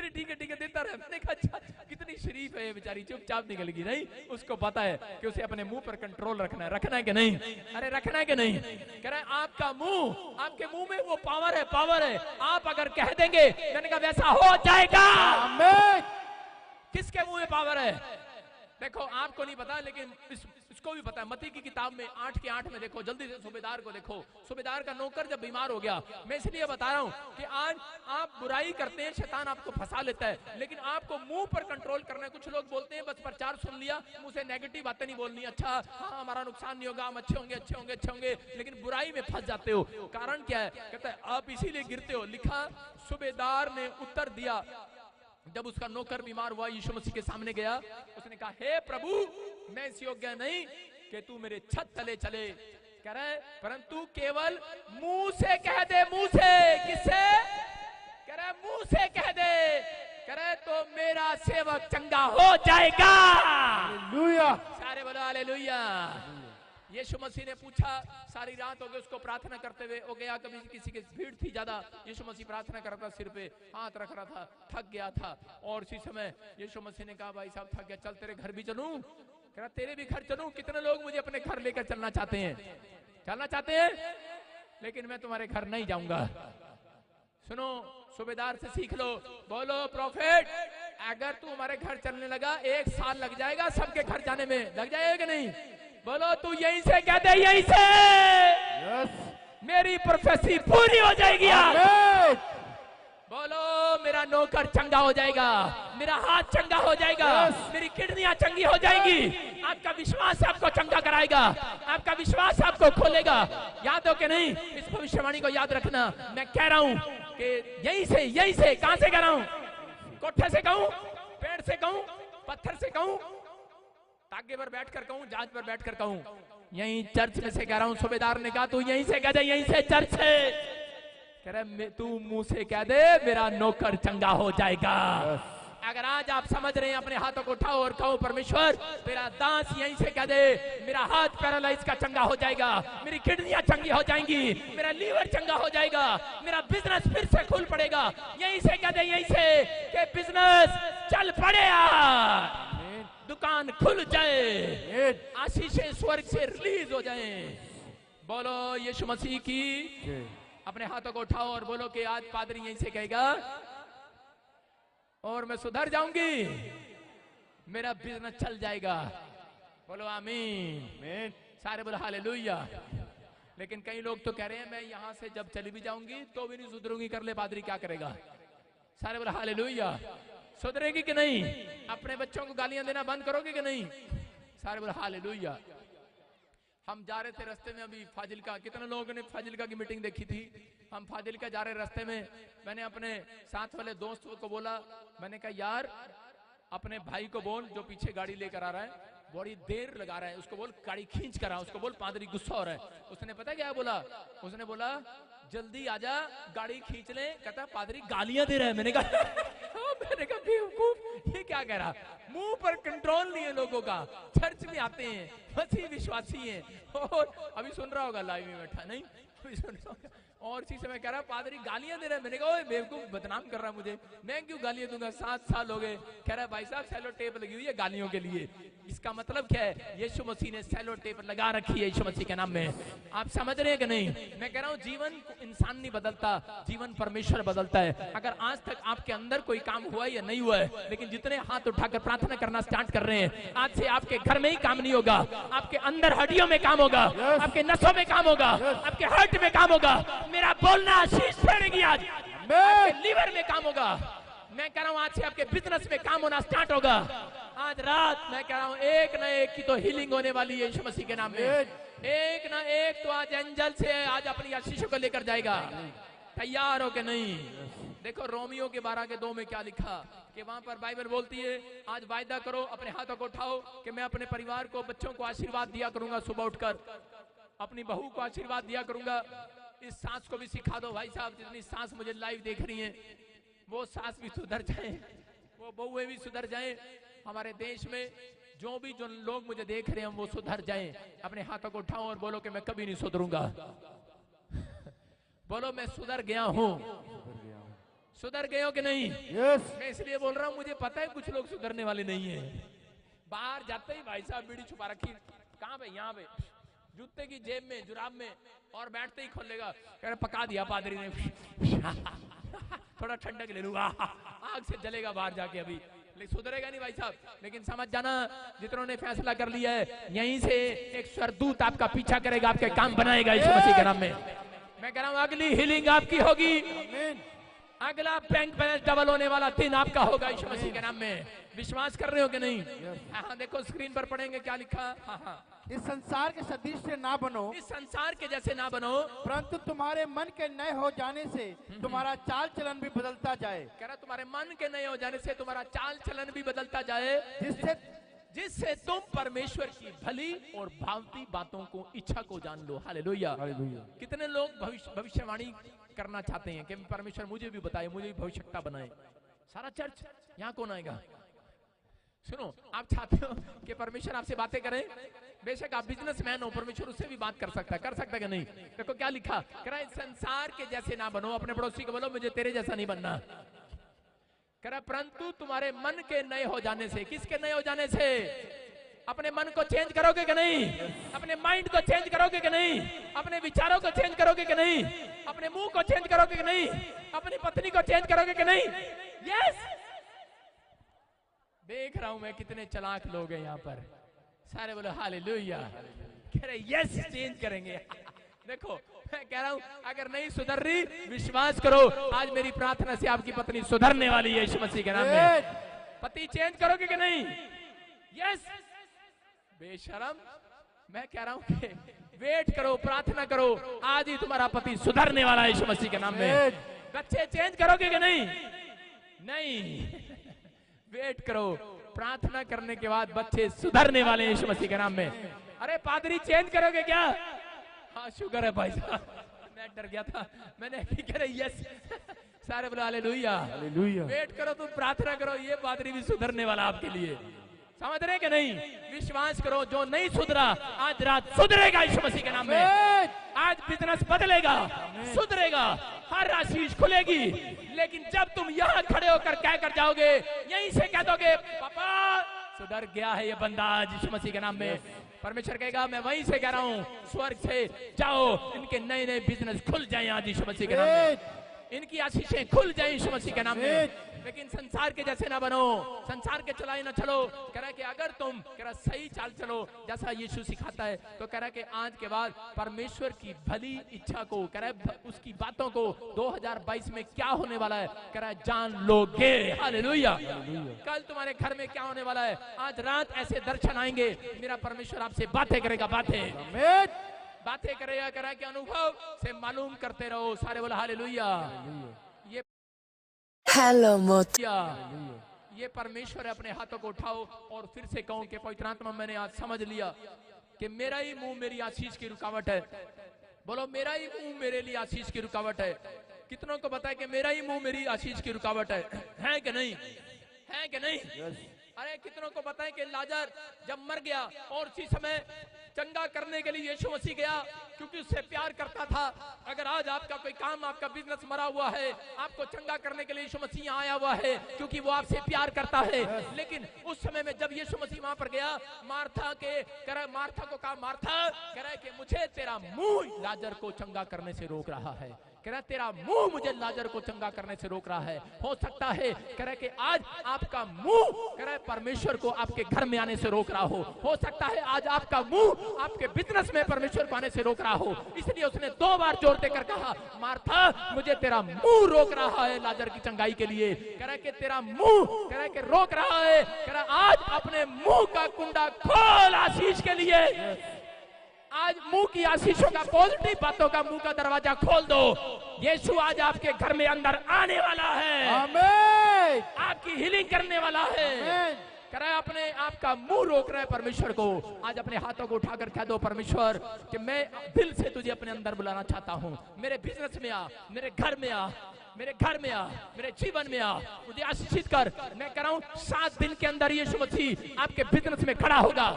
ठीक है देता रहे। मैंने कहा अच्छा कितनी शरीफ है ये बेचारी, चुपचाप निकल गई। नहीं, उसको पता है कि उसे अपने मुंह पर कंट्रोल रखना है कि नहीं? अरे रखना है कि नहीं? कह रहा है आपका मुंह, आपके मुंह में वो पावर है। आप अगर कह देंगे, मैंने कहा वैसा हो जाएगा। किसके मुंह में पावर है? देखो आपको नहीं पता, लेकिन इसको भी पता है। मत्ती की किताब में 8:8 में देखो, जल्दी से सूबेदार को देखो। सूबेदार का नौकर जब बीमार हो गया, मैं इसलिए बता रहा हूं कि आज आप बुराई करते हैं, शैतान आपको फंसा लेता है, लेकिन आपको मुंह पर कंट्रोल करना है। कुछ लोग बोलते हैं बस प्रचार सुन लिया, मुंह से नेगेटिव बातें नहीं बोलनी, अच्छा हाँ हमारा नुकसान नहीं होगा, हम अच्छे होंगे, लेकिन बुराई में फंस जाते हो। कारण क्या है? कहता है आप इसीलिए गिरते हो। लिखा सूबेदार ने उत्तर दिया, जब उसका नौकर बीमार हुआ, यीशु मसीह के सामने गया, उसने कहा हे प्रभु मैं इस योग्य नहीं कि तू मेरे छत तले चले, कह रहा है परंतु केवल मुंह से कह दे। मुंह से किससे? कह रहा है मुंह से कह दे, कह रहा है तो मेरा सेवक चंगा हो जाएगा। हालेलुया। सारे बोलो हालेलुया। यीशु मसीह ने पूछा, सारी रात हो गई उसको प्रार्थना करते हुए, हो गया कभी किसी की भीड़ थी ज्यादा, यीशु मसीह प्रार्थना कर रहा था, सिर पे हाथ रख रहा था, थक गया था, और इसी समय यीशु मसीह ने कहा भाई साहब थक गया, चल तेरे घर भी चलूं? कह रहा तेरे भी घर चलूं? कितने लोग मुझे अपने घर लेकर चलना चाहते हैं, लेकिन मैं तुम्हारे घर नहीं जाऊंगा। सुनो, सूबेदार से सीख लो, बोलो प्रॉफिट अगर तू हमारे घर चलने लगा 1 साल लग जाएगा सबके घर जाने में, लग जाएगा कि नहीं? बोलो तू यहीं से कह दे, यहीं से मेरी प्रोफेसी पूरी हो जाएगी। बोलो मेरा नौकर चंगा हो जाएगा, मेरा हाथ चंगा हो जाएगा, मेरी किडनियां चंगी हो जाएंगी। आपका विश्वास आपको चंगा कराएगा, आपका विश्वास आपको खोलेगा। याद हो कि नहीं? इस भविष्यवाणी को याद रखना। मैं कह रहा हूं कि यहीं से कहां से कह रहा हूं? कोठे से कहूं, पेड़ से कहूं, पत्थर से कहूं, तागे पर बैठकर कहूं, जहाज पर बैठकर कहूं, यहीं चर्च में से कह रहा हूं। सूबेदार ने कहा तू यहीं से कह दे, यहीं से चर्च से। कह रहा तू मुंह से कह दे मेरा नौकर चंगा हो जाएगा। अगर आज आप समझ रहे हैं, अपने हाथों को उठाओ और कहो परमेश्वर मेरा दांत यहीं से कह दे, मेरा हाथ पैरालाइज का चंगा हो जाएगा, मेरी किडनियां चंगी हो जाएंगी, मेरा लीवर चंगा हो जाएगा, मेरा बिजनेस फिर से खुल पड़ेगा, यहीं से कह दे, यहीं से कि बिजनेस चल पड़े, दुकान खुल जाए, आशीषें स्वर्ग से रिलीज हो जाए। बोलो यीशु मसीह की। अपने हाथों को उठाओ और बोलो कि आज पादरी यहीं से कहेगा और मैं सुधर जाऊंगी, मेरा बिजनेस चल जाएगा। बोलो आमीन। सारे बोलो हालेलुया। लेकिन कई लोग तो कह रहे हैं मैं यहां से जब चली भी जाऊंगी तो भी नहीं सुधरूंगी, कर ले पादरी क्या करेगा। सारे बोलो हालेलुया। सुधरेगी कि नहीं? अपने बच्चों को गालियां देना बंद करोगे कि नहीं? सारे बोलो हालेलुया। हम जा रहे थे रास्ते में अभी फाजिलका, कितने लोगों ने फाजिलका की मीटिंग देखी थी? हम फाजिलका जा रहे रास्ते में, मैंने अपने साथ वाले दोस्त को बोला, मैंने कहा यार अपने भाई को बोल जो पीछे गाड़ी लेकर आ रहा है, बड़ी देर लगा रहा है, उसको बोल गाड़ी खींच कर आ, उसको बोल पादरी गुस्सा हो रहा है। उसने पता क्या बोला? उसने बोला जल्दी आजा गाड़ी खींच ले, कहता पादरी गालियां दे रहा है। मैंने कहा मैंने कहा बेवकूफ, ये क्या कह रहा? मुंह पर कंट्रोल नहीं है लोगों का, चर्च में आते हैं, मसीह विश्वासी हैं, और अभी सुन रहा होगा लाइव में बैठा, नहीं अभी सुन रहा होगा, और इसी समय कह रहा पादरी गालियां दे रहा है। मैंने कहा ओए बेवकूफ, बदनाम कर रहा है मुझे, मैं क्यों गालियां दूंगा? 7 साल हो गए। कह रहा भाई साहब सेलो टेप लगी हुई है गालियों के लिए। इसका मतलब क्या है? यीशु मसीह ने सेलो टेप लगा रखी है यीशु मसीह के नाम में। आप समझ रहे हैं कि नहीं? मैं कह रहा हूँ जीवन इंसान नहीं बदलता, जीवन परमेश्वर बदलता है। अगर आज तक आपके अंदर कोई काम हुआ या नहीं हुआ है, लेकिन जितने हाथ उठाकर प्रार्थना करना स्टार्ट कर रहे हैं, आज से आपके घर में ही काम नहीं होगा, आपके अंदर हड्डियों में काम होगा, आपके नसों में काम होगा, आपके हार्ट में काम होगा, मेरा बोलना आशीष फेरेगी, आज आपके लीवर में काम होगा। मैं कह रहा हूँ आज से आपके बिजनेस में काम होना स्टार्ट होगा। आज रात मैं कह रहा हूँ एक ना एक की तो हीलिंग होने वाली है यीशु मसीह के नाम में। एक ना एक तो आज एंजल से आज अपनी आशीषों को लेकर जाएगा। तैयार हो के नहीं? देखो रोमियो के 12:2 में क्या लिखा कि वहां पर बाइबल बोलती है आज वायदा करो, अपने हाथों को उठाओ कि मैं अपने परिवार को, बच्चों को आशीर्वाद दिया करूंगा, सुबह उठकर अपनी बहू को आशीर्वाद दिया करूंगा। इस सास को भी सिखा दो भाई साहब, जितनी सास मुझे लाइव देख रही है वो सास भी सुधर जाए, वो बहुएं भी सुधर जाए, हमारे देश में जो लोग मुझे देख रहे हैं वो सुधर जाएं। अपने हाथों को उठाओ और बोलो कि मैं कभी नहीं सुधरूंगा। बोलो मैं सुधर गया हूँ। सुधर गए हो कि नहीं? मैं इसलिए बोल रहा हूँ, मुझे पता है कुछ लोग सुधरने वाले नहीं है। बाहर जाते ही भाई साहब बीड़ी छुपा रखी, कहाँ पे? यहाँ पे जूते की जेब में, जुराब में, और बैठते ही खोल लेगा, कह रहे पका दिया पादरी ने थोड़ा ठंडक ले लूंगा, आग से जलेगा बाहर जाके अभी, लेकिन सुधरेगा नहीं भाई साहब। लेकिन समझ जाना जितनों ने फैसला कर लिया है, यहीं से एक स्वर्गदूत आपका पीछा करेगा, आपके काम बनाएगा यीशु मसीह के नाम में। मैं कह रहा हूँ अगली हीलिंग आपकी होगी, अगला बैंक बैलेंस डबल होने वाला दिन आपका होगा यीशु मसीह के नाम में। विश्वास कर रहे हो कि नहीं? हाँ देखो स्क्रीन पर पढ़ेंगे क्या लिखा। हाँ इस संसार के सदृश से ना बनो, इस संसार के जैसे ना बनो, परंतु तुम्हारे मन के नए हो जाने से तुम्हारा चाल चलन भी बदलता जाए। कह रहा तुम्हारे मन के नए हो जाने से तुम्हारा चाल चलन भी बदलता जाए, जिससे तुम परमेश्वर की भली और भावती बातों को, इच्छा को जान लो। हालेलुया। कितने लोग भविष्यवाणी करना चाहते हैं कि परमेश्वर मुझे भी बताए, मुझे भी भविष्यवक्ता बनाए। सारा चर्च यहाँ कौन आएगा? सुनो, आप चाहते हो कि परमेश्वर आपसे बातें करें? बेशक आप बिजनेसमैन हो, परमेश्वर उससे भी बात कर सकता है कि नहीं? देखो क्या लिखा, कह रहा है संसार के जैसे ना बनो। अपने पड़ोसी को बोलो मुझे तेरे जैसा नहीं बनना। कह रहा परंतु तुम्हारे मन के नए हो जाने से। किसके नए हो जाने से? अपने मन को चेंज करोगे कि नहीं? अपने माइंड को चेंज करोगे कि नहीं? अपने विचारों को चेंज करोगे कि नहीं? अपने मुंह को चेंज करोगे कि नहीं? अपनी पत्नी को चेंज करोगे कि नहीं? यस। देख रहा हूं मैं कितने चालाक लोग हैं यहाँ पर। सारे बोले हालेलुया। कह रहे यस चेंज करेंगे। देखो मैं कह रहा हूं अगर नहीं सुधर रही, विश्वास करो आज मेरी प्रार्थना से आपकी पत्नी सुधरने वाली है यीशु मसीह के नाम में। पति चेंज करोगे कि नहीं? यस। बेशरम, मैं कह रहा हूं कि वेट करो, प्रार्थना करो, आज ही तुम्हारा पति सुधरने वाला है यीशु मसीह के नाम में। बच्चे चेंज करोगे कि नहीं? नहीं। वेट करो, प्रार्थना करने के बाद बच्चे सुधरने वाले हैं यीशु मसीह के नाम में। अरे पादरी चेंज करोगे क्या? हाँ शुक्र है भाई साहब, मैं डर गया था। मैंने कह रहे यस सारे बोलो हालेलुया। हालेलुया। वेट करो, तुम प्रार्थना करो, ये पादरी भी सुधरने वाला आपके लिए। समझ रहे कि नहीं? विश्वास करो, जो नहीं सुधरा आज रात सुधरेगा यीशु मसीह के नाम में। आज बिजनेस बदलेगा, सुधरेगा, हर आशीष खुलेगी। लेकिन जब तुम यहाँ खड़े होकर कह कर जाओगे, यहीं से कह दोगे पापा सुधर गया है ये बंदा आज यीशु मसीह के नाम में, परमेश्वर कहेगा मैं वहीं से कह रहा हूँ, स्वर्ग से जाओ, इनके नए नए बिजनेस खुल जाए आज यीशु मसीह के नाम में, इनकी आशीषें खुल जाए यीशु मसीह के नाम में। लेकिन संसार के जैसे ना बनो, संसार के चलाई ना चलो। कह रहा है कि अगर तुम कह रहा सही चाल चलो जैसा यीशु सिखाता है, तो कह रहा है कि आज के बाद परमेश्वर की भली इच्छा को, कह रहा है उसकी बातों को 2022 में क्या होने वाला है, कह रहा है जान लोगे। हालेलुया। कल तुम्हारे घर में क्या होने वाला है, आज रात ऐसे दर्शन आएंगे, मेरा परमेश्वर आपसे बातें करेगा, बातें करेगा। कह रहा है कि अनुभव से मालूम करते रहो। सारे बोला हालेलुया। ये हेलो मोत, ये परमेश्वर है। अपने हाथों को उठाओ और फिर से कहूं कि पवित्र आत्मा, मैंने आज समझ लिया कि मेरा ही मुंह मेरी आशीष की रुकावट है। बोलो मेरा ही मुंह मेरे लिए आशीष की रुकावट है। कितनों को पता है कि मेरा ही मुंह मेरी आशीष की रुकावट है कि नहीं? है कि नहीं? अरे कितनों को पता है कि लाजर जब मर गया और उसी समय चंगा करने के लिए यीशु मसीह गया, क्योंकि उससे प्यार करता था। अगर आज आपका कोई काम, आपका बिजनेस मरा हुआ है, आपको चंगा करने के लिए यीशु मसीह आया हुआ है, क्योंकि वो आपसे प्यार करता है। लेकिन उस समय में जब यीशु मसीह वहां पर गया, मार्था को कहा, मार्था कह रहा है कि मुझे तेरा मुंह लाजर को चंगा करने से रोक रहा है। कह रहा है तेरा मुंह मुझे लाजर को चंगा करने से रोक रहा है। हो सकता है कह रहा है कि आज आपका मुंह कह रहा है परमेश्वर को आपके घर में आने से रोक रहा हो सकता है आज आपका मुंह आपके बिजनेस में परमेश्वर को आने से रोक रहा हो। इसलिए उसने 2 बार जोर देकर कहा, मार्था मुझे तेरा मुंह रोक रहा है लाजर की चंगाई के लिए। कह रहा है कि तेरा मुंह कह रहा है कि रोक रहा है। कह रहा है आज अपने मुंह का कुंडा खोल आशीष के लिए। आज मुंह की आशीषों का, पॉजिटिव बातों का मुंह का दरवाजा खोल दो। यीशु आज आपके घर में अंदर आने वाला है, आमीन। आपकी हीलिंग करने वाला है। कह रहा है अपने आपका मुंह रोक रहा है परमेश्वर को। आज अपने हाथों को उठाकर कह दो, परमेश्वर कि मैं दिल से तुझे अपने अंदर बुलाना चाहता हूँ। मेरे बिजनेस में आ, मेरे घर में आ, मेरे घर में आ, मेरे जीवन में आ, मुझे आशीषित कर। मैं कह रहा हूँ 7 दिन के अंदर यीशु मसीह आपके बिजनेस में खड़ा होगा,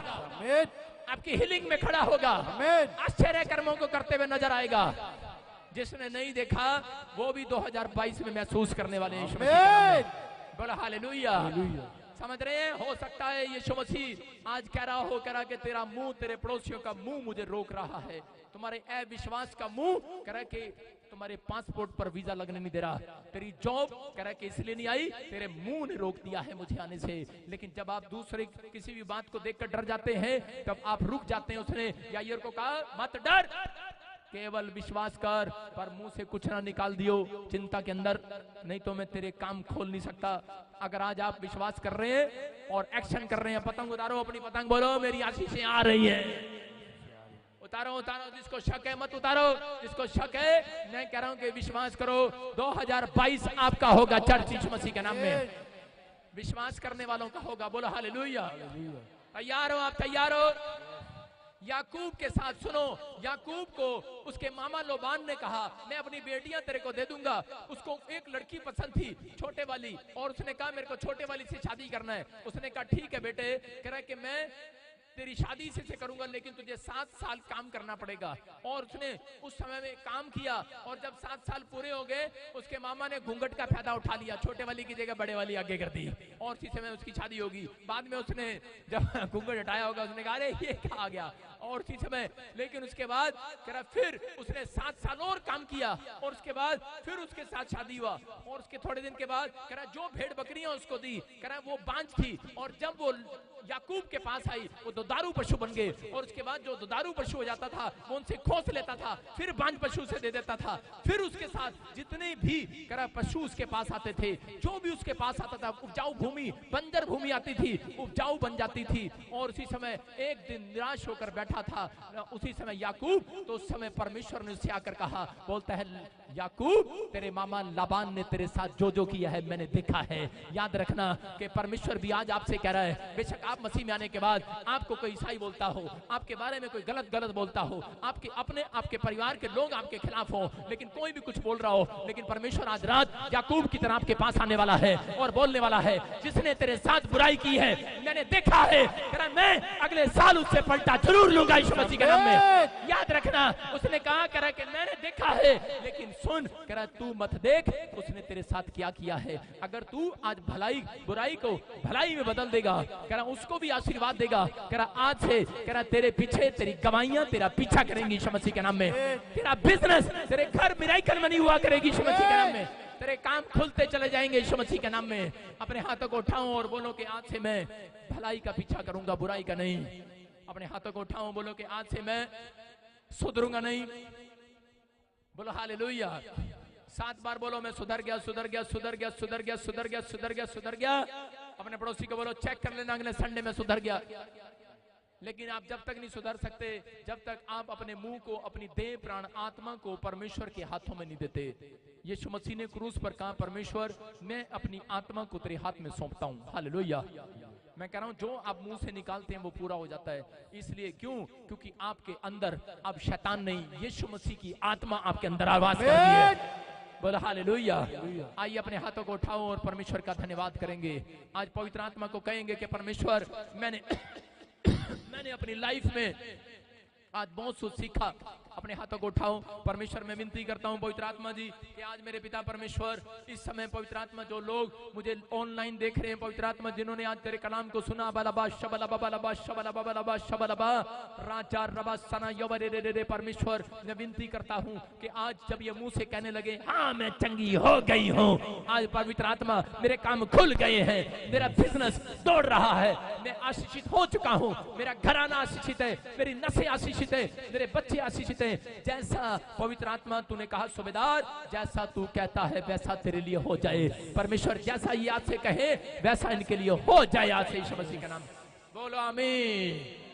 आपकी हीलिंग में खड़ा होगा, आश्चर्य कर्मों को करते हुए नजर आएगा। जिसने नहीं देखा वो भी 2022 में महसूस करने वाले यीशु मसीह के नाम में। बोला हालेलुया। समझ रहे हैं? हो सकता है यीशु मसीह आज कह रहा हो, कह रहा कि तेरा मुंह, तेरे पड़ोसियों का मुंह मुझे रोक रहा है, तुम्हारे अविश्वास का मुंह कह रहा कि तुम्हारे पासपोर्ट पर वीजा लगने नहीं दे रहा, तेरी जॉब कह रहा कि इसलिए नहीं आई, तेरे मुंह ने रोक दिया है मुझे आने से। लेकिन जब आप दूसरे किसी भी बात को देखकर डर जाते हैं, तब आप रुक जाते हैं। उसने याईर को कहा मत डर, केवल विश्वास कर, पर मुंह से कुछ ना निकाल दियो चिंता के अंदर, नहीं तो मैं तेरे काम खोल नहीं सकता। अगर आज आप विश्वास कर रहे हैं और एक्शन कर रहे हैं, पतंग उतारो, अपनी पतंग बोलो मेरी आशीषें आ रही है। उतारो उतारो, जिसको शक है मत उतारो, जिसको शक है मैं कह रहा हूं कि विश्वास करो 2022 आपका होगा चर्च यीशु मसीह के नाम में। विश्वास करने वालों का होगा। बोलो हालेलुया। तैयार हो? आप तैयार हो? याकूब के साथ सुनो, याकूब को उसके मामा लोबान ने कहा मैं अपनी बेटियां तेरे को दे दूंगा। उसको एक लड़की पसंद थी, छोटे वाली, और उसने कहा मेरे को छोटे वाली से शादी करना है। उसने कहा ठीक है बेटे, कह रहा है कि मैं तेरी शादी से करूंगा, लेकिन तुझे 7 साल काम करना पड़ेगा। और उसने उस समय में काम किया, और जब 7 साल पूरे हो गए, उसके मामा ने घूंघट का फायदा उठा लिया, छोटे वाली की जगह बड़े वाली आगे कर दी, और इसी समय उसकी शादी होगी। बाद में उसने जब घूंघट हटाया होगा, उसने कहा अरे ये क्या आ गया, और इसी समय। लेकिन उसके बाद कह रहा फिर उसने 7 साल और काम किया, और उसके बाद फिर उसके साथ शादी हुआ। और उसके थोड़े दिन के बाद कह रहा जो भेड़ बकरियां उसको दी, कह रहा वो बांझ थी, और जब वो याकूब के पास आई वो दुधारू पशु बन गए। और उसके बाद जो दुधारू पशु हो जाता था वो उनसे खोस लेता था, फिर बांझ पशु से दे देता था। फिर उसके साथ जितने भी करा पशु उसके पास आते थे, जो भी उसके पास आता था, उपजाऊ भूमि, बंजर भूमि आती थी, उपजाऊ बन जाती थी। और उसी समय एक दिन निराश होकर बैठा था उसी समय याकूब, तो उस समय परमेश्वर ने उससे आकर कहा, बोलता है याकूब तेरे मामा लाबान ने तेरे साथ जो जो किया है मैंने देखा है। याद रखना कि परमेश्वर भी आज आपसे कह रहा है, बेशक आप मसीह में आने के बाद आपको कोई ईसाई बोलता हो, आपके बारे में कोई गलत बोलता हो, आपके परिवार के लोग आपके खिलाफ हो, लेकिन कोई भी कुछ बोल रहा हो, लेकिन परमेश्वर आज रात याकूब की तरह आपके पास आने वाला है और बोलने वाला है, जिसने तेरे साथ बुराई की है मैंने देखा है, मैं अगले साल उससे पलटा जरूर लूंगा यीशु मसीह के नाम में। याद रखना, उसने कहा करा कि मैंने देखा है, लेकिन सुन करा तू मत देख उसने तेरे साथ क्या किया है। अगर तू आज बुराई को भलाई में बदल देगा, करा उसको भी आशीर्वाद देगा, करा आज से करा तेरे पीछे तेरी गवाहियां तेरा पीछा करेंगी यीशु मसीह के नाम में। तेरा बिजनेस, तेरे घर मिराकल बनी हुआ करेगी यीशु मसीह के नाम में। तेरे काम खुलते चले जाएंगे यीशु मसीह के नाम में। अपने हाथों को उठाओ और बोलो कि आज से मैं भलाई का पीछा करूंगा, बुराई का नहीं। अपने हाथों को उठाओ, बोलो कि आज से मैं सुधरूंगा नहीं। बोलो हालेलुया। 7 बार बोलो, मैं सुधर गया, सुधर गया, सुधर गया, सुधर गया, सुधर गया, सुधर गया, सुधर गया। अपने पड़ोसी को बोलो, चेक कर लेना अगले संडे में सुधर गया। लेकिन आप जब तक नहीं सुधर सकते जब तक आप अपने मुंह को, अपनी देह, प्राण, आत्मा को परमेश्वर के हाथों में नहीं देते। यीशु मसीह ने क्रूस पर कहा, परमेश्वर मैं अपनी आत्मा को तेरे हाथ में सौंपता हूं। हालेलुया। मैं कह रहा हूं जो आप मुंह से निकालते हैं वो पूरा हो जाता है। इसलिए क्यों? क्योंकि आपके अंदर अब शैतान नहीं, यीशु मसीह की आत्मा आपके अंदर आवाज कर रही है। बोलो हालेलुया। आइए अपने हाथों को उठाओ और परमेश्वर का धन्यवाद करेंगे। आज पवित्र आत्मा को कहेंगे कि परमेश्वर मैंने अपनी लाइफ में आज बहुत कुछ सीखा। अपने हाथों को उठाओ, परमेश्वर मैं विनती करता हूं पवित्र आत्मा जी कि आज मेरे पिता परमेश्वर इस समय पवित्र आत्मा जो लोग मुझे ऑनलाइन देख रहे हैं पवित्र आत्मा, जिन्होंने आज तेरे कलाम को सुना, बलबा शबलबा बलबा शबलबा बलबा शबलबा राजा रबा सना यवरे रे रे, परमेश्वर मैं विनती करता हूं कि आज जब ये मुंह से कहने लगे हाँ मैं चंगी हो गई हूं, आज पवित्र आत्मा मेरे काम खुल गए हैं, मेरा बिजनेस दौड़ रहा है, मैं आशीषित हो चुका हूं, मेरा घराना आशीषित है, मेरी नसें आशीषित है, मेरे बच्चे आशीषित है। जैसा पवित्र आत्मा तूने कहा सूबेदार, जैसा तू कहता है वैसा तेरे लिए हो जाए। परमेश्वर जैसा ये आज से कहे वैसा इनके लिए हो जाए आज से यीशु मसीह का नाम। बोलो आमीन।